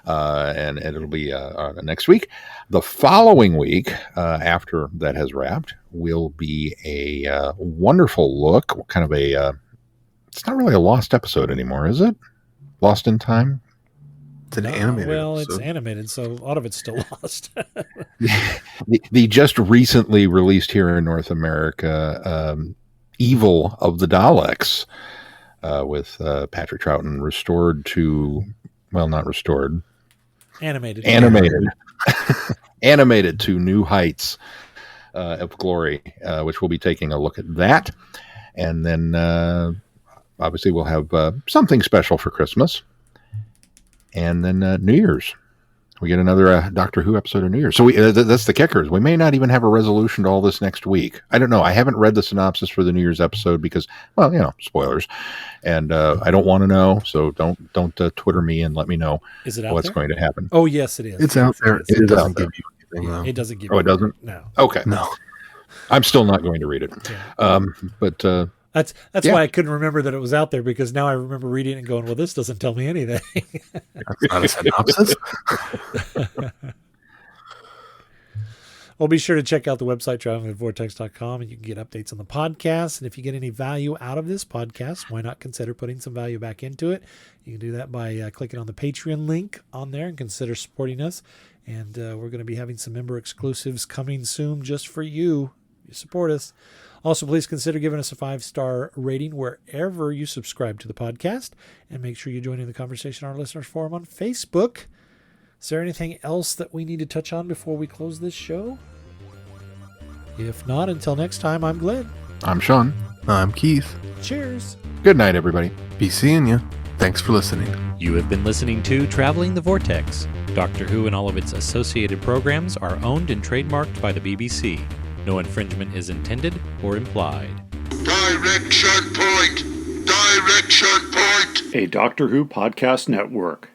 and it'll be next week. The following week, after that has wrapped, will be a wonderful look. Kind of it's not really a Lost episode anymore, is it? Lost in Time? It's an animated episode. It's animated, so a lot of it's still lost. the just recently released here in North America, Evil of the Daleks, with Patrick Troughton restored to, well, not restored. Animated. Animated to new heights of glory, which we'll be taking a look at that. And then... obviously, we'll have something special for Christmas. And then New Year's. We get another Doctor Who episode of New Year's. So that's the kickers. We may not even have a resolution to all this next week. I don't know. I haven't read the synopsis for the New Year's episode because, well, spoilers. And I don't want to know. So don't Twitter me and let me know what's going to happen. Oh, yes, it is. It's out there. It doesn't give you anything, though. It doesn't give you anything. Oh, it doesn't? No. Okay. No. I'm still not going to read it. Yeah. But... That's why I couldn't remember that it was out there, because now I remember reading it and going, well, this doesn't tell me anything. That's not a synopsis. Well, be sure to check out the website, travelingwithvortex.com, and you can get updates on the podcast. And if you get any value out of this podcast, why not consider putting some value back into it? You can do that by clicking on the Patreon link on there and consider supporting us. And we're going to be having some member exclusives coming soon just for you. You support us. Also, please consider giving us a 5-star rating wherever you subscribe to the podcast. And make sure you join in the conversation on our listeners forum on Facebook. Is there anything else that we need to touch on before we close this show? If not, until next time, I'm Glenn. I'm Sean. I'm Keith. Cheers. Good night, everybody. Be seeing you. Thanks for listening. You have been listening to Traveling the Vortex. Doctor Who and all of its associated programs are owned and trademarked by the BBC. No infringement is intended or implied. Direction point! Direction point! A Doctor Who podcast network.